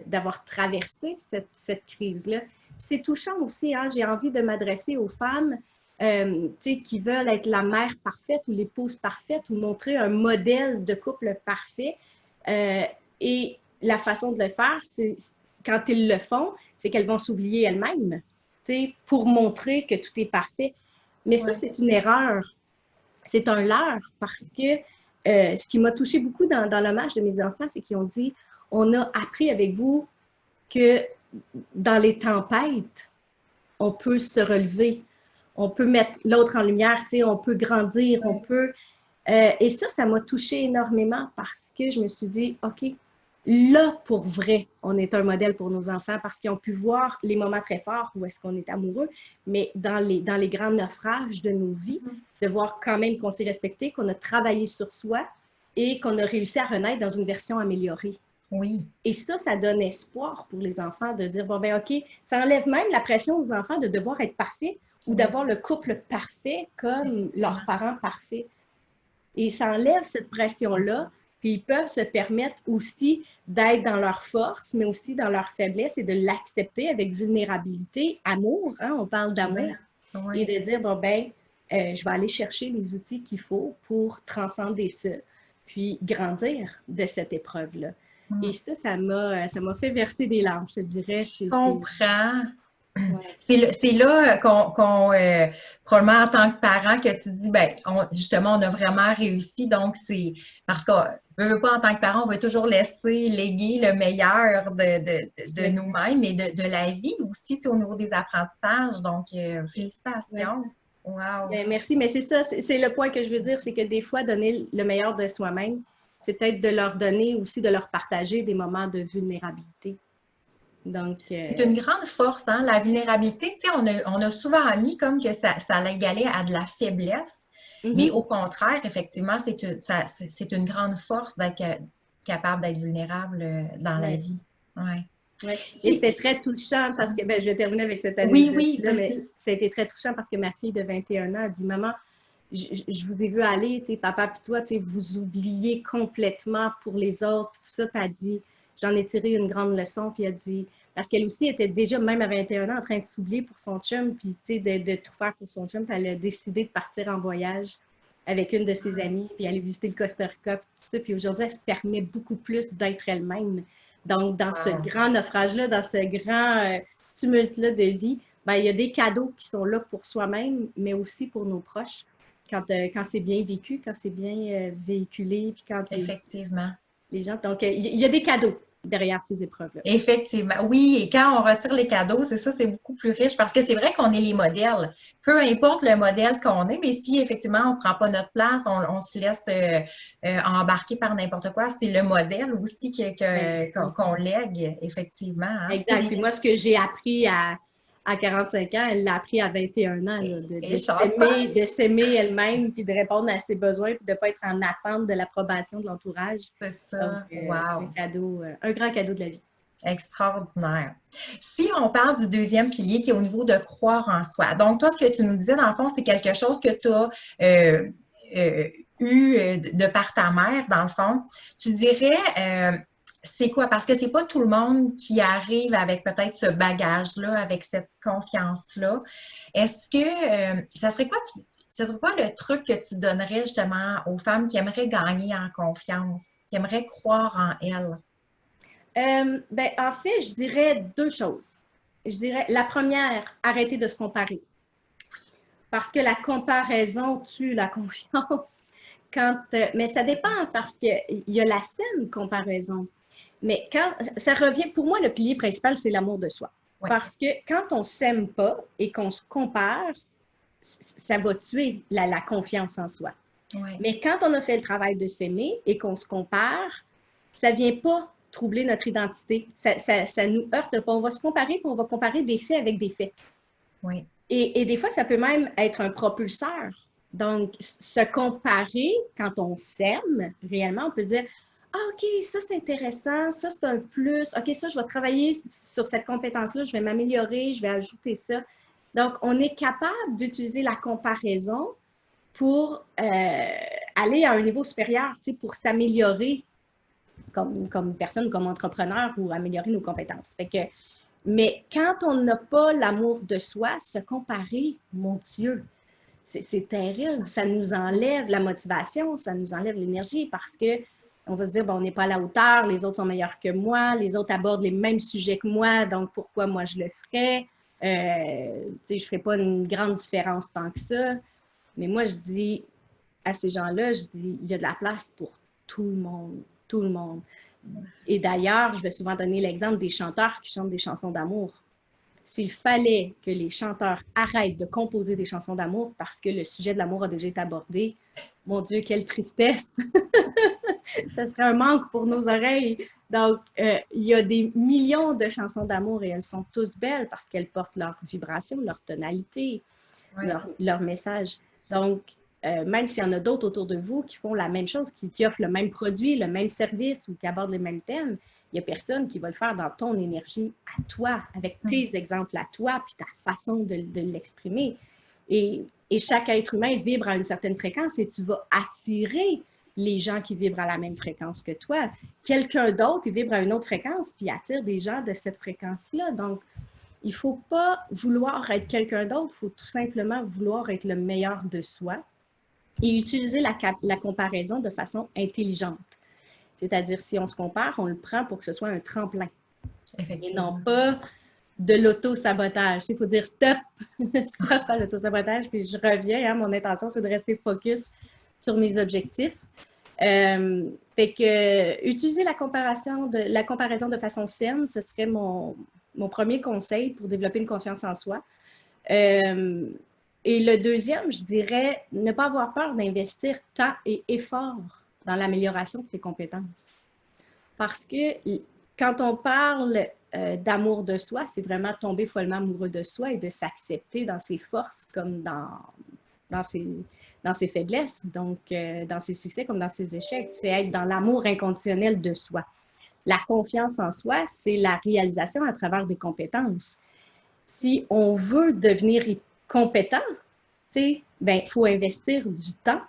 d'avoir traversé cette crise-là. C'est touchant aussi. Hein? J'ai envie de m'adresser aux femmes qui veulent être la mère parfaite ou l'épouse parfaite ou montrer un modèle de couple parfait. Et la façon de le faire, c'est quand ils le font, c'est qu'elles vont s'oublier elles-mêmes pour montrer que tout est parfait. Mais ça, c'est une erreur. C'est un leurre parce que ce qui m'a touchée beaucoup dans l'hommage de mes enfants, c'est qu'ils ont dit « On a appris avec vous que dans les tempêtes, on peut se relever, on peut mettre l'autre en lumière, on peut grandir, on peut... et ça m'a touchée énormément parce que je me suis dit « OK, là, pour vrai, on est un modèle pour nos enfants parce qu'ils ont pu voir les moments très forts où est-ce qu'on est amoureux, mais dans les grands naufrages de nos vies, de voir quand même qu'on s'est respecté, qu'on a travaillé sur soi et qu'on a réussi à renaître dans une version améliorée. » Oui. Et ça donne espoir pour les enfants de dire, bon, ben OK, ça enlève même la pression aux enfants de devoir être parfaits ou d'avoir le couple parfait comme leurs parents parfaits. Et ça enlève cette pression-là, puis ils peuvent se permettre aussi d'être dans leur force, mais aussi dans leur faiblesse et de l'accepter avec vulnérabilité, amour, hein, on parle d'amour, Oui, oui. et de dire, bon, ben, je vais aller chercher les outils qu'il faut pour transcender ça, puis grandir de cette épreuve-là. Et ça m'a fait verser des larmes, je te dirais. Je comprends. Ouais. C'est là probablement en tant que parent, que tu dis, ben, justement, on a vraiment réussi. Donc, c'est parce qu'on ne veut pas, en tant que parent, on veut toujours laisser léguer le meilleur de nous-mêmes et de la vie aussi, au niveau des apprentissages. Donc, félicitations. Wow. Bien, merci, mais c'est ça, c'est le point que je veux dire, c'est que des fois, donner le meilleur de soi-même, c'est peut-être de leur donner aussi, de leur partager des moments de vulnérabilité. Donc, c'est une grande force, hein, la vulnérabilité. Tu sais, on a souvent mis comme que ça l'égalait à de la faiblesse, mais au contraire, effectivement, c'est une grande force d'être capable d'être vulnérable dans la vie. Ouais. Ouais. Et c'était très touchant parce que, ben, je vais terminer avec cette Oui, anecdote-là, mais ça a été très touchant parce que ma fille de 21 ans a dit, maman, je vous ai vu aller, tu sais, papa puis toi, tu sais, vous oubliez complètement pour les autres, puis tout ça, puis elle dit, j'en ai tiré une grande leçon, puis elle dit, parce qu'elle aussi était déjà, même à 21 ans, en train de s'oublier pour son chum, puis tu sais, de tout faire pour son chum, puis elle a décidé de partir en voyage avec une de ses amies, puis aller visiter le Costa Rica, puis tout ça, puis aujourd'hui, elle se permet beaucoup plus d'être elle-même. Donc, dans ce grand naufrage-là, dans ce grand tumulte-là de vie, ben, il y a des cadeaux qui sont là pour soi-même, mais aussi pour nos proches quand c'est bien vécu, quand c'est bien véhiculé, puis quand effectivement. Les gens. Donc, il y a des cadeaux derrière ces épreuves-là. Effectivement. Oui, et quand on retire les cadeaux, c'est ça, c'est beaucoup plus riche parce que c'est vrai qu'on est les modèles. Peu importe le modèle qu'on est, mais si effectivement on ne prend pas notre place, on se laisse embarquer par n'importe quoi, c'est le modèle aussi qu'on lègue, effectivement. Hein? Exact. Puis moi, ce que j'ai appris à 45 ans, elle l'a appris à 21 ans, là, de s'aimer elle-même, puis de répondre à ses besoins, puis de ne pas être en attente de l'approbation de l'entourage. C'est ça. Donc, wow. Un grand cadeau de la vie. Extraordinaire. Si on parle du deuxième pilier qui est au niveau de croire en soi. Donc, toi, ce que tu nous disais, dans le fond, c'est quelque chose que tu as eu de par ta mère, dans le fond. Tu dirais, c'est quoi? Parce que c'est pas tout le monde qui arrive avec peut-être ce bagage-là, avec cette confiance-là. Est-ce que ça serait quoi? Ce serait quoi le truc que tu donnerais justement aux femmes qui aimeraient gagner en confiance, qui aimeraient croire en elles? Ben, en fait, je dirais deux choses. Je dirais, la première, arrêter de se comparer. Parce que la comparaison tue la confiance. Mais ça dépend parce qu'il y a la saine comparaison. Mais quand ça revient, pour moi, le pilier principal, c'est l'amour de soi. Oui. Parce que quand on ne s'aime pas et qu'on se compare, ça va tuer la confiance en soi. Oui. Mais quand on a fait le travail de s'aimer et qu'on se compare, ça ne vient pas troubler notre identité. Ça nous heurte pas. On va se comparer, puis on va comparer des faits avec des faits. Oui. Et des fois, ça peut même être un propulseur. Donc, se comparer, quand on s'aime réellement, on peut dire « Ah, OK, ça c'est intéressant, ça c'est un plus, OK, ça je vais travailler sur cette compétence-là, je vais m'améliorer, je vais ajouter ça. » Donc, on est capable d'utiliser la comparaison pour aller à un niveau supérieur, pour s'améliorer comme personne, comme entrepreneur ou améliorer nos compétences. Fait que, mais quand on n'a pas l'amour de soi, se comparer, mon Dieu, c'est terrible. Ça nous enlève la motivation, ça nous enlève l'énergie parce que on va se dire, bon, on n'est pas à la hauteur, les autres sont meilleurs que moi, les autres abordent les mêmes sujets que moi, donc pourquoi moi je le ferais? Je ne ferais pas une grande différence tant que ça. Mais moi, je dis à ces gens-là, je dis, il y a de la place pour tout le monde. Tout le monde. Et d'ailleurs, je vais souvent donner l'exemple des chanteurs qui chantent des chansons d'amour. S'il fallait que les chanteurs arrêtent de composer des chansons d'amour parce que le sujet de l'amour a déjà été abordé, mon Dieu, quelle tristesse! Ce serait un manque pour nos oreilles. Donc, il y a des millions de chansons d'amour et elles sont tous belles parce qu'elles portent leur vibration, leur tonalité, oui. leur message. Donc, même s'il y en a d'autres autour de vous qui font la même chose, qui offrent le même produit, le même service ou qui abordent les mêmes thèmes, il n'y a personne qui va le faire dans ton énergie à toi, avec tes exemples à toi, puis ta façon de l'exprimer. Et chaque être humain vibre à une certaine fréquence et tu vas attirer les gens qui vibrent à la même fréquence que toi. Quelqu'un d'autre, il vibre à une autre fréquence, puis il attire des gens de cette fréquence-là. Donc, il ne faut pas vouloir être quelqu'un d'autre, il faut tout simplement vouloir être le meilleur de soi et utiliser la comparaison de façon intelligente. C'est-à-dire, si on se compare, on le prend pour que ce soit un tremplin. Et non pas de l'auto-sabotage. Il faut dire stop, stop à l'auto-sabotage, puis je reviens. Mon intention, c'est de rester focus sur mes objectifs. Fait que utiliser la comparaison de façon saine, ce serait mon premier conseil pour développer une confiance en soi. Et le deuxième, je dirais, ne pas avoir peur d'investir temps et effort dans l'amélioration de ses compétences. Parce que quand on parle d'amour de soi, c'est vraiment tomber follement amoureux de soi et de s'accepter dans ses forces comme dans ses faiblesses, donc dans ses succès comme dans ses échecs. C'est être dans l'amour inconditionnel de soi. La confiance en soi, c'est la réalisation à travers des compétences. Si on veut devenir compétent, ben, il faut investir du temps,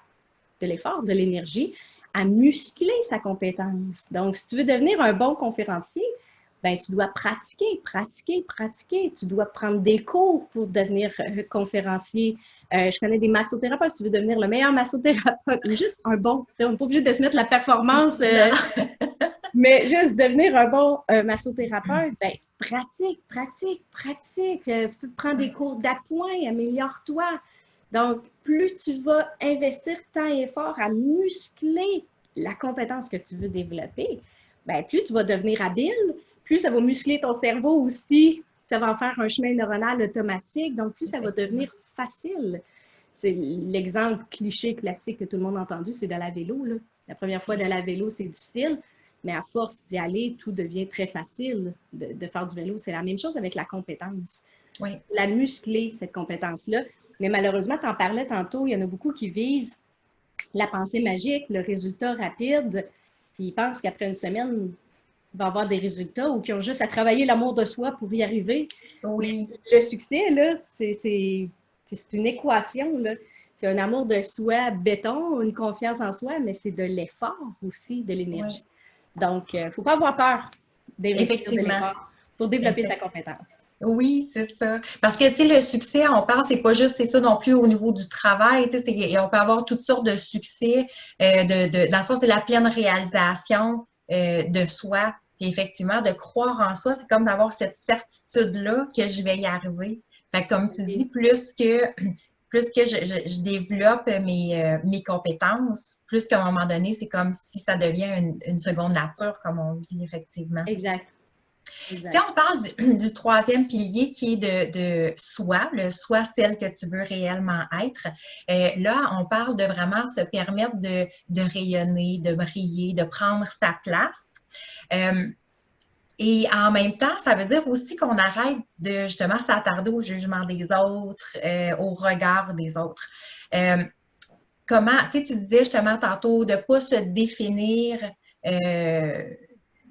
de l'effort, de l'énergie à muscler sa compétence. Donc, si tu veux devenir un bon conférencier, ben, tu dois pratiquer, pratiquer, pratiquer. Tu dois prendre des cours pour devenir conférencier. Je connais des massothérapeutes. Si tu veux devenir le meilleur massothérapeute, ou juste un bon, on n'est pas obligé de se mettre la performance, mais juste devenir un bon massothérapeute, ben, pratique, pratique, pratique. Prends des cours d'appoint, améliore-toi. Donc, plus tu vas investir temps et effort à muscler la compétence que tu veux développer, ben, plus tu vas devenir habile, plus ça va muscler ton cerveau aussi, ça va en faire un chemin neuronal automatique, donc plus ça va devenir facile. C'est l'exemple cliché classique que tout le monde a entendu, c'est d'aller à vélo. Là. La première fois d'aller à vélo, c'est difficile, mais à force d'y aller, tout devient très facile de faire du vélo. C'est la même chose avec la compétence. Oui. La muscler, cette compétence-là. Mais malheureusement, tu en parlais tantôt, il y en a beaucoup qui visent la pensée magique, le résultat rapide, puis ils pensent qu'après une semaine, il va avoir des résultats ou qui ont juste à travailler l'amour de soi pour y arriver. Oui. Mais le succès, là, c'est une équation, là. C'est un amour de soi béton, une confiance en soi, mais c'est de l'effort aussi, de l'énergie. Oui. Donc, il ne faut pas avoir peur d'investir de l'effort pour développer sa compétence. Oui, c'est ça. Parce que, tu sais, le succès, on pense, c'est pas juste, c'est ça non plus au niveau du travail, tu sais, on peut avoir toutes sortes de succès. Dans le fond, c'est la pleine réalisation de soi. Et effectivement, de croire en soi, c'est comme d'avoir cette certitude-là que je vais y arriver. Fait que, comme tu dis, plus que je développe mes compétences, plus qu'à un moment donné, c'est comme si ça devient une seconde nature, comme on dit, effectivement. Exact. Si on parle du troisième pilier qui est de soi, le soi, celle que tu veux réellement être, là, on parle de vraiment se permettre de rayonner, de briller, de prendre sa place. Et en même temps, ça veut dire aussi qu'on arrête de justement s'attarder au jugement des autres, au regard des autres. Comment, tu sais, tu disais justement tantôt de ne pas se définir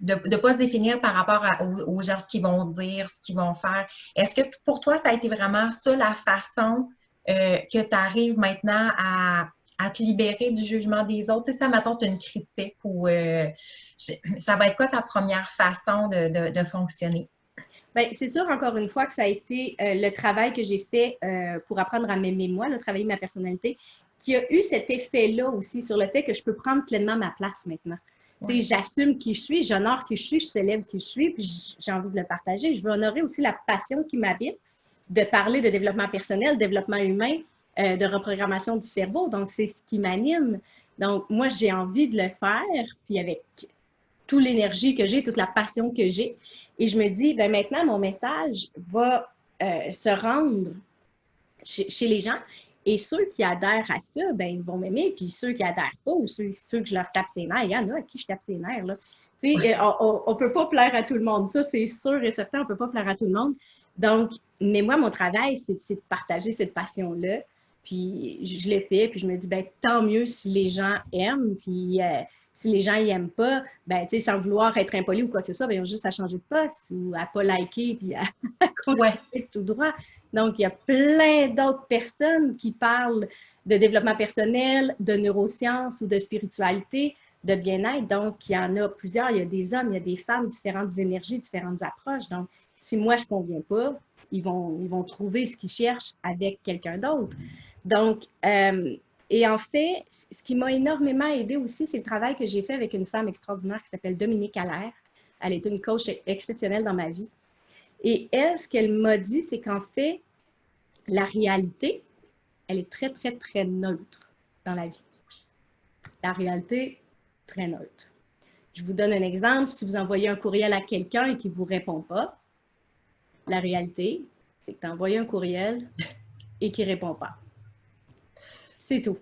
de ne pas se définir par rapport aux gens, ce qu'ils vont dire, ce qu'ils vont faire. Est-ce que pour toi, ça a été vraiment ça la façon que tu arrives maintenant à te libérer du jugement des autres? Tu sais, ça, mettons, tu as une critique ou ça va être quoi ta première façon de fonctionner? Bien, c'est sûr, encore une fois, que ça a été le travail que j'ai fait pour apprendre à m'aimer moi, travailler ma personnalité, qui a eu cet effet-là aussi sur le fait que je peux prendre pleinement ma place maintenant. Ouais. J'assume qui je suis, j'honore qui je suis, je célèbre qui je suis, puis j'ai envie de le partager. Je veux honorer aussi la passion qui m'habite de parler de développement personnel, développement humain, de reprogrammation du cerveau. Donc, c'est ce qui m'anime. Donc, moi, j'ai envie de le faire, puis avec toute l'énergie que j'ai, toute la passion que j'ai. Et je me dis, ben maintenant, mon message va se rendre chez les gens. Et ceux qui adhèrent à ça, ben, ils vont m'aimer. Puis ceux qui adhèrent pas, ou ceux que je leur tape ses nerfs, il y en a à qui je tape ses nerfs. Là. Ouais. On ne peut pas plaire à tout le monde. Ça, c'est sûr et certain, on ne peut pas plaire à tout le monde. Donc, mais moi, mon travail, c'est de partager cette passion-là. Puis je l'ai fait, puis je me dis, ben tant mieux si les gens aiment. Puis Si les gens n'aiment pas, ben, sans vouloir être impoli ou quoi que ce soit, ben, ils ont juste à changer de poste ou à ne pas liker puis à continuer tout droit. Donc, il y a plein d'autres personnes qui parlent de développement personnel, de neurosciences ou de spiritualité, de bien-être. Donc, il y en a plusieurs. Il y a des hommes, il y a des femmes, différentes énergies, différentes approches. Donc, si moi, je ne conviens pas, ils vont trouver ce qu'ils cherchent avec quelqu'un d'autre. Donc, et en fait, ce qui m'a énormément aidé aussi, c'est le travail que j'ai fait avec une femme extraordinaire qui s'appelle Dominique Allaire. Elle est une coach exceptionnelle dans ma vie. Et elle, ce qu'elle m'a dit, c'est qu'en fait, la réalité, elle est très, très, très neutre dans la vie. La réalité, très neutre. Je vous donne un exemple. Si vous envoyez un courriel à quelqu'un et qu'il ne vous répond pas, la réalité, c'est que tu as envoyé un courriel et qu'il ne répond pas. C'est tout.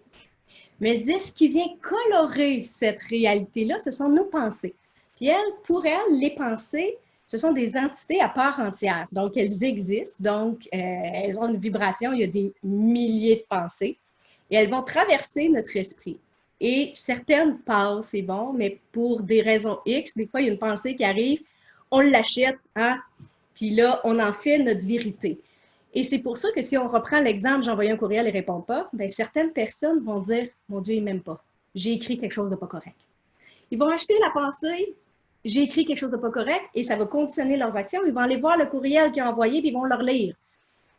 Mais je dis, ce qui vient colorer cette réalité-là, ce sont nos pensées. Puis pour elle, les pensées, ce sont des entités à part entière. Donc, elles existent. Donc, elles ont une vibration. Il y a des milliers de pensées. Et elles vont traverser notre esprit. Et certaines passent, c'est bon, mais pour des raisons X, des fois, il y a une pensée qui arrive, on l'achète, hein? Puis là, on en fait notre vérité. Et c'est pour ça que si on reprend l'exemple, j'ai envoyé un courriel et ne répond pas, bien, certaines personnes vont dire, mon Dieu, il ne m'aime pas. J'ai écrit quelque chose de pas correct. Ils vont acheter la pensée, j'ai écrit quelque chose de pas correct, et ça va conditionner leurs actions. Ils vont aller voir le courriel qu'ils ont envoyé, puis ils vont le relire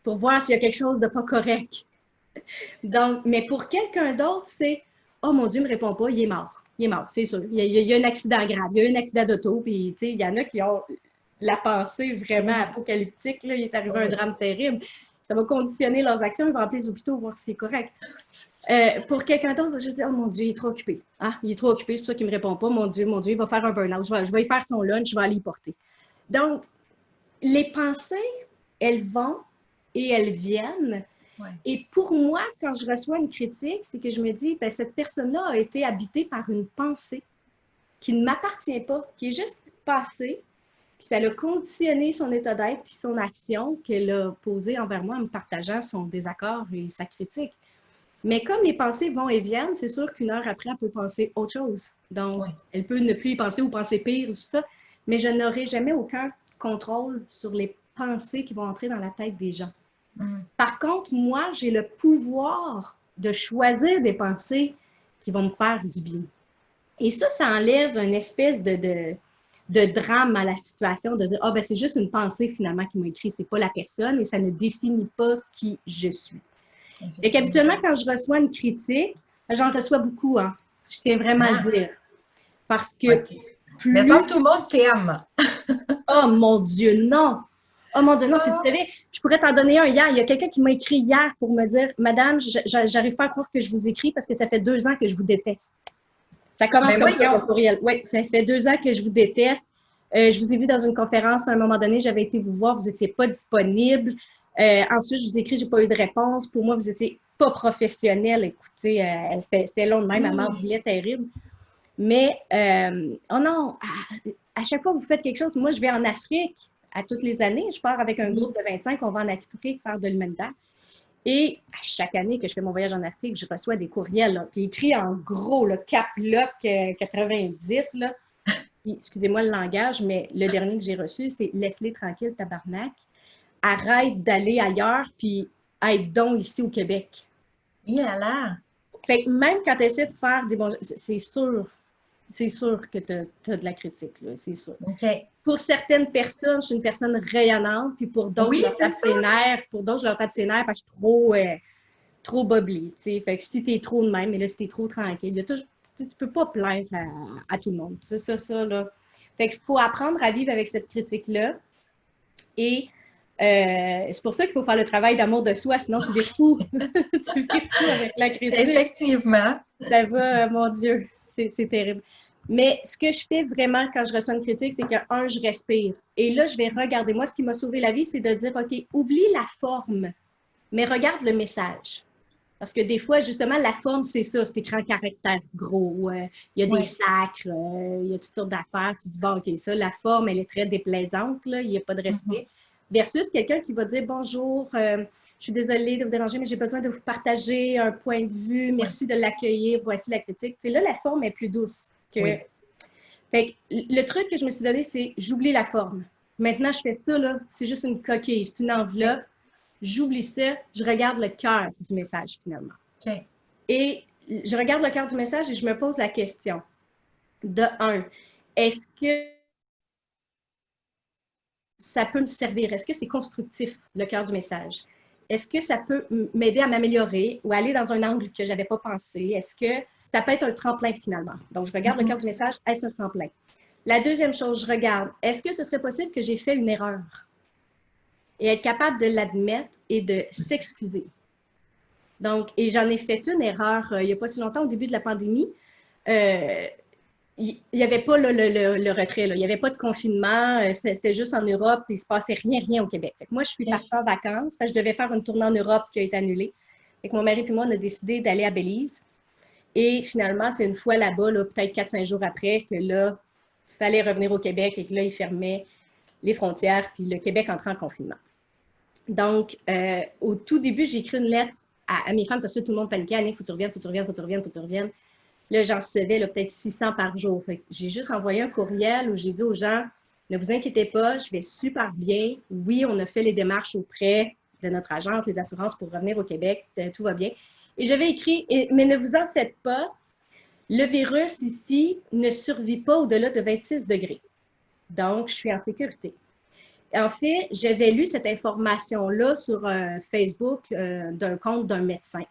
pour voir s'il y a quelque chose de pas correct. Donc, mais pour quelqu'un d'autre, c'est, oh mon Dieu, il ne me répond pas, il est mort. Il est mort, c'est sûr. Il y a un accident grave, il y a eu un accident d'auto, puis il y en a qui ont la pensée vraiment apocalyptique, là, il est arrivé un drame terrible. Ça va conditionner leurs actions, ils vont appeler les hôpitaux, voir si c'est correct. Pour quelqu'un d'autre, je vais juste dire, oh mon Dieu, il est trop occupé. Ah, il est trop occupé, c'est pour ça qu'il ne me répond pas. Mon Dieu, il va faire un burn-out. Je vais y faire son lunch, je vais aller y porter. Donc, les pensées, elles vont et elles viennent. Ouais. Et pour moi, quand je reçois une critique, c'est que je me dis, ben, cette personne-là a été habitée par une pensée qui ne m'appartient pas, qui est juste passée, puis ça a conditionné son état d'être puis son action qu'elle a posée envers moi en me partageant son désaccord et sa critique. Mais comme les pensées vont et viennent, c'est sûr qu'une heure après, elle peut penser autre chose. Donc, elle peut ne plus y penser ou penser pire, tout ça. Mais je n'aurai jamais aucun contrôle sur les pensées qui vont entrer dans la tête des gens. Par contre, moi, j'ai le pouvoir de choisir des pensées qui vont me faire du bien. Et ça enlève une espèce de drame à la situation, de dire, ah, ben c'est juste une pensée finalement qui m'a écrit, c'est pas la personne et ça ne définit pas qui je suis. Et qu'habituellement, quand je reçois une critique, j'en reçois beaucoup, hein. Je tiens vraiment à le dire. Parce que plus... Mais ça, tout le monde t'aime. Oh mon Dieu, non! Oh mon Dieu, non, si tu savais, je pourrais t'en donner un hier. Il y a quelqu'un qui m'a écrit hier pour me dire, Madame, j'arrive pas à croire que je vous écris parce que ça fait 2 ans que je vous déteste. Ça commence comme ça, mon courriel. Oui, ça fait 2 ans que je vous déteste. Je vous ai vu dans une conférence à un moment donné, j'avais été vous voir, vous n'étiez pas disponible. Ensuite, je vous ai écrit, je n'ai pas eu de réponse. Pour moi, vous n'étiez pas professionnel. Écoutez, c'était long de même, maman voulait terrible. Mais, oh non, à chaque fois que vous faites quelque chose, moi, je vais en Afrique à toutes les années. Je pars avec un groupe de 25, on va en Afrique faire de l'humanitaire. Et à chaque année que je fais mon voyage en Afrique, je reçois des courriels, là, puis écrit en gros, le Cap Lock 90, là. Excusez-moi le langage, mais le dernier que j'ai reçu, c'est « Laisse-les tranquilles, tabarnak. Arrête d'aller ailleurs, puis aide donc ici au Québec. » Fait que même quand tu essaies de faire des bons... C'est sûr que tu as de la critique, là, c'est sûr. Okay. Pour certaines personnes, je suis une personne rayonnante, puis pour d'autres, je leur tape ses nerfs. Pour d'autres, je leur tape ses nerfs parce que je suis trop bubbly. Fait que si tu es trop de même, mais là, si tu es trop tranquille, tu peux pas plaindre à tout le monde. Ça, là. Fait qu'il faut apprendre à vivre avec cette critique-là. Et c'est pour ça qu'il faut faire le travail d'amour de soi, sinon tu vis fou. Tu vis fou avec la critique. Effectivement. Ça va, mon Dieu, c'est terrible. Mais ce que je fais vraiment quand je reçois une critique, c'est que, je respire. Et là, je vais regarder. Moi, ce qui m'a sauvé la vie, c'est de dire, OK, oublie la forme, mais regarde le message. Parce que des fois, justement, la forme, c'est ça, c'est écrit en caractère gros. Il y a des sacres, il y a toutes sortes d'affaires. Tu dis, bon, OK, ça, la forme, elle est très déplaisante, là, il n'y a pas de respect. Versus quelqu'un qui va dire, bonjour, je suis désolée de vous déranger, mais j'ai besoin de vous partager un point de vue. Merci de l'accueillir. Voici la critique. Tu sais, là, la forme est plus douce. Oui. Fait que le truc que je me suis donné, c'est j'oublie la forme. Maintenant, je fais ça, là, c'est juste une coquille, c'est une enveloppe. J'oublie ça, je regarde le cœur du message, finalement. Okay. Et je regarde le cœur du message et je me pose la question. De un, est-ce que ça peut me servir? Est-ce que c'est constructif, le cœur du message? Est-ce que ça peut m'aider à m'améliorer ou aller dans un angle que je n'avais pas pensé? Est-ce que ça peut être un tremplin finalement? Donc, je regarde le cœur du message, est-ce un tremplin? La deuxième chose, je regarde, est-ce que ce serait possible que j'ai fait une erreur? Et être capable de l'admettre et de s'excuser. Donc, et j'en ai fait une erreur il n'y a pas si longtemps, au début de la pandémie. Il n'y avait pas le retrait, là. Il n'y avait pas de confinement, c'était juste en Europe, il ne se passait rien au Québec. Fait que moi, je suis partie en vacances, je devais faire une tournée en Europe qui a été annulée. Fait que mon mari et moi, on a décidé d'aller à Belize. Et finalement, c'est une fois là-bas, là, peut-être 4-5 jours après, que là, il fallait revenir au Québec et que là, ils fermaient les frontières, puis le Québec entrait en confinement. Donc, au tout début, j'ai écrit une lettre à mes femmes parce que tout le monde paniquait. Annick, faut que tu reviennes, faut que tu reviennes, faut que tu reviennes, faut que tu reviennes. Là, j'en recevais peut-être 600 par jour. J'ai juste envoyé un courriel où j'ai dit aux gens, ne vous inquiétez pas, je vais super bien. Oui, on a fait les démarches auprès de notre agence, les assurances pour revenir au Québec, tout va bien. Et j'avais écrit, mais ne vous en faites pas, le virus ici ne survit pas au-delà de 26 degrés. Donc, je suis en sécurité. En fait, j'avais lu cette information-là sur Facebook d'un compte d'un médecin.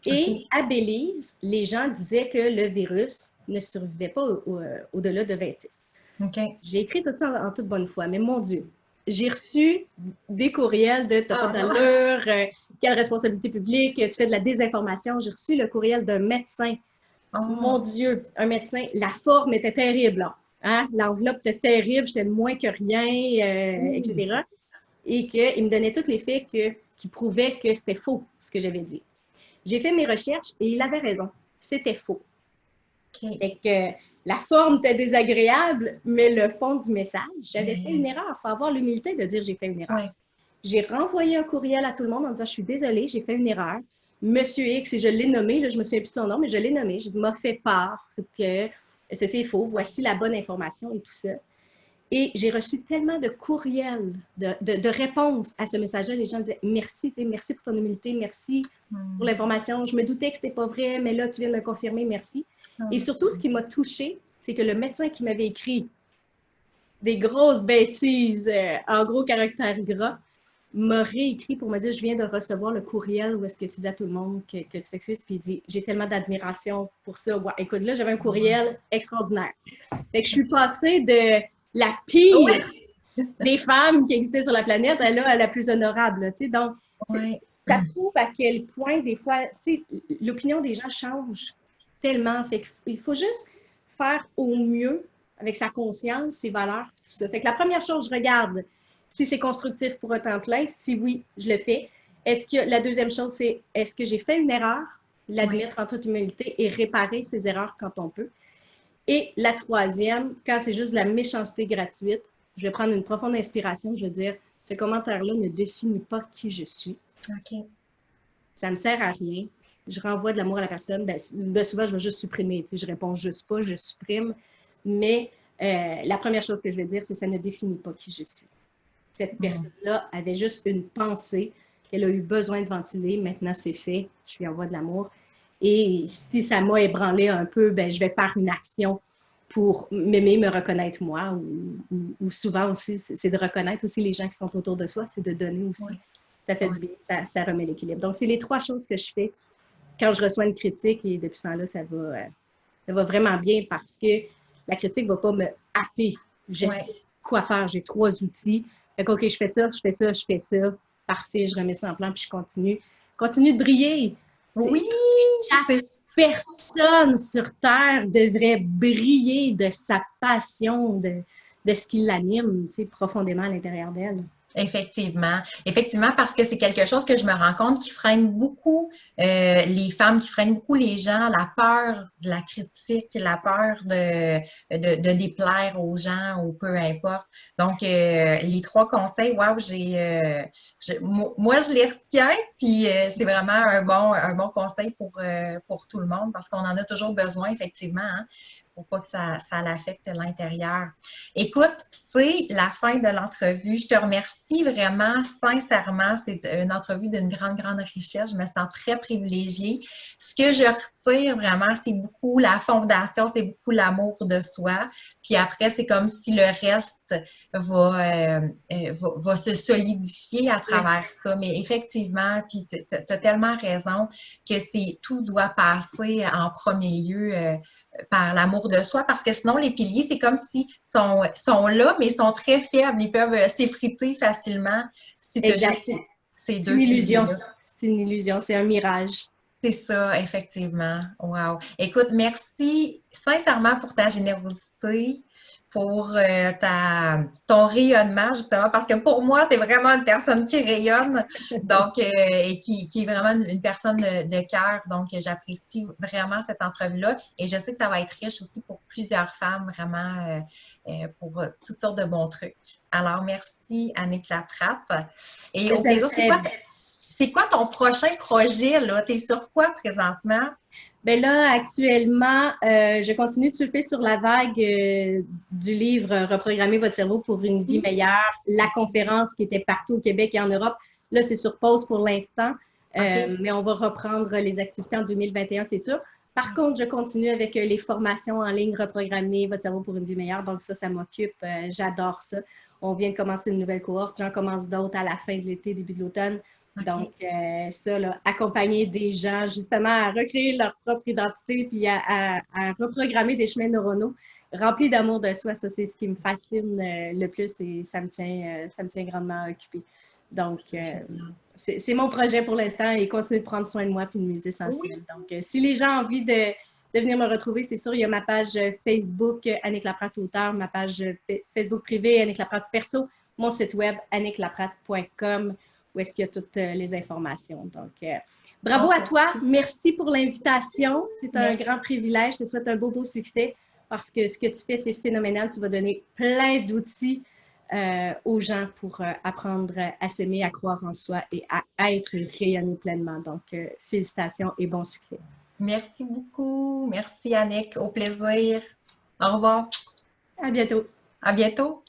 Et à Belize, les gens disaient que le virus ne survivait pas au-delà de 26. J'ai écrit tout ça en toute bonne foi, mais mon Dieu, j'ai reçu des courriels de « t'as pas d'allure, quelle responsabilité publique, tu fais de la désinformation ». J'ai reçu le courriel d'un médecin. Mon Dieu, un médecin, la forme était terrible. Hein? L'enveloppe était terrible, j'étais moins que rien, etc. Et qu'il me donnait tous les faits qui prouvaient que c'était faux, ce que j'avais dit. J'ai fait mes recherches et il avait raison. C'était faux. Fait que la forme était désagréable, mais le fond du message, j'avais fait une erreur. Il faut avoir l'humilité de dire j'ai fait une erreur. J'ai renvoyé un courriel à tout le monde en disant je suis désolée, j'ai fait une erreur. Monsieur X, et je l'ai nommé, là, je me souviens plus de son nom, mais je l'ai nommé. Je m'a fait part que ceci est faux, voici la bonne information et tout ça. Et j'ai reçu tellement de courriels, de réponses à ce message-là. Les gens disaient merci, merci pour ton humilité, merci pour l'information. Je me doutais que ce n'était pas vrai, mais là, tu viens de me confirmer, merci. Et surtout, ce qui m'a touchée, c'est que le médecin qui m'avait écrit des grosses bêtises en gros caractères gras m'a réécrit pour me dire je viens de recevoir le courriel où est-ce que tu dis à tout le monde que tu t'excuses. Puis il dit j'ai tellement d'admiration pour ça. Ouais, écoute, là, j'avais un courriel extraordinaire. Fait que je suis passée de la pire des femmes qui existaient sur la planète à la plus honorable. Donc, ça prouve à quel point, des fois, l'opinion des gens change tellement. Fait qu'il faut juste faire au mieux avec sa conscience, ses valeurs, tout ça. Fait que la première chose, je regarde si c'est constructif pour un temps plein. Si oui, je le fais. La deuxième chose, c'est est-ce que j'ai fait une erreur? L'admettre en toute humilité et réparer ses erreurs quand on peut. Et la troisième, quand c'est juste de la méchanceté gratuite, je vais prendre une profonde inspiration, je vais dire, ce commentaire-là ne définit pas qui je suis. Ça ne me sert à rien. Je renvoie de l'amour à la personne. Ben, souvent, je vais juste supprimer. Je réponds juste pas, je supprime. Mais la première chose que je vais dire, c'est que ça ne définit pas qui je suis. Cette personne-là avait juste une pensée qu'elle a eu besoin de ventiler. Maintenant, c'est fait. Je lui envoie de l'amour. Et si ça m'a ébranlé un peu, ben, je vais faire une action pour m'aimer, me reconnaître moi. Ou souvent aussi, c'est de reconnaître aussi les gens qui sont autour de soi, c'est de donner aussi. Ça fait du bien, ça remet l'équilibre. Donc, c'est les trois choses que je fais quand je reçois une critique et depuis ce temps-là, ça va vraiment bien parce que la critique ne va pas me happer. Je sais quoi faire, j'ai 3 outils. Fait que, OK, je fais ça, je fais ça, je fais ça. Parfait, je remets ça en plan puis je continue. Continue de briller. Oui! Chaque personne sur Terre devrait briller de sa passion, de ce qui l'anime profondément à l'intérieur d'elle. Effectivement. Effectivement, parce que c'est quelque chose que je me rends compte qui freine beaucoup les femmes, qui freine beaucoup les gens, la peur de la critique, la peur de déplaire aux gens ou peu importe. Donc, les 3 conseils, wow, moi, je les retiens, puis c'est vraiment un bon conseil pour tout le monde parce qu'on en a toujours besoin, effectivement, hein, pour pas que ça l'affecte l'intérieur. Écoute, c'est la fin de l'entrevue. Je te remercie vraiment, sincèrement. C'est une entrevue d'une grande, grande richesse. Je me sens très privilégiée. Ce que je retire vraiment, c'est beaucoup la fondation, c'est beaucoup l'amour de soi. Puis après, c'est comme si le reste va se solidifier à travers ça. Mais effectivement, puis tu as tellement raison que tout doit passer en premier lieu par l'amour de soi, parce que sinon, les piliers, c'est comme s'ils sont là, mais ils sont très faibles. Ils peuvent s'effriter facilement si tu as juste ces deux piliers-là. C'est une illusion, c'est un mirage. C'est ça, effectivement. Wow. Écoute, merci sincèrement pour ta générosité, pour ton rayonnement, justement, parce que pour moi, tu es vraiment une personne qui rayonne, donc, et qui est vraiment une personne de cœur. Donc, j'apprécie vraiment cette entrevue-là et je sais que ça va être riche aussi pour plusieurs femmes, vraiment, pour toutes sortes de bons trucs. Alors, merci, Annick Laprate. Et au plaisir, c'est quoi ton prochain projet, là? Tu es sur quoi présentement? Bien là, actuellement, je continue de surfer sur la vague du livre Reprogrammer votre cerveau pour une vie meilleure, la conférence qui était partout au Québec et en Europe. Là, c'est sur pause pour l'instant, mais on va reprendre les activités en 2021, c'est sûr. Par contre, je continue avec les formations en ligne Reprogrammer votre cerveau pour une vie meilleure. Donc ça m'occupe. J'adore ça. On vient de commencer une nouvelle cohorte. J'en commence d'autres à la fin de l'été, début de l'automne. Donc, ça, là, accompagner des gens justement à recréer leur propre identité puis à reprogrammer des chemins neuronaux remplis d'amour de soi, ça, c'est ce qui me fascine le plus et ça me tient grandement occupée. Donc, c'est mon projet pour l'instant et continuer de prendre soin de moi puis de mes essentiels. Donc, si les gens ont envie de venir me retrouver, c'est sûr, il y a ma page Facebook Annick Laprate auteur, ma page Facebook privée Annick Laprate perso, mon site web annicklaprate.com où est-ce qu'il y a toutes les informations. Donc, bravo à toi. Merci pour l'invitation. C'est un grand privilège. Je te souhaite un beau succès parce que ce que tu fais, c'est phénoménal. Tu vas donner plein d'outils aux gens pour apprendre à s'aimer, à croire en soi et à être rayonné pleinement. Donc, félicitations et bon succès. Merci beaucoup. Merci, Annick. Au plaisir. Au revoir. À bientôt. À bientôt.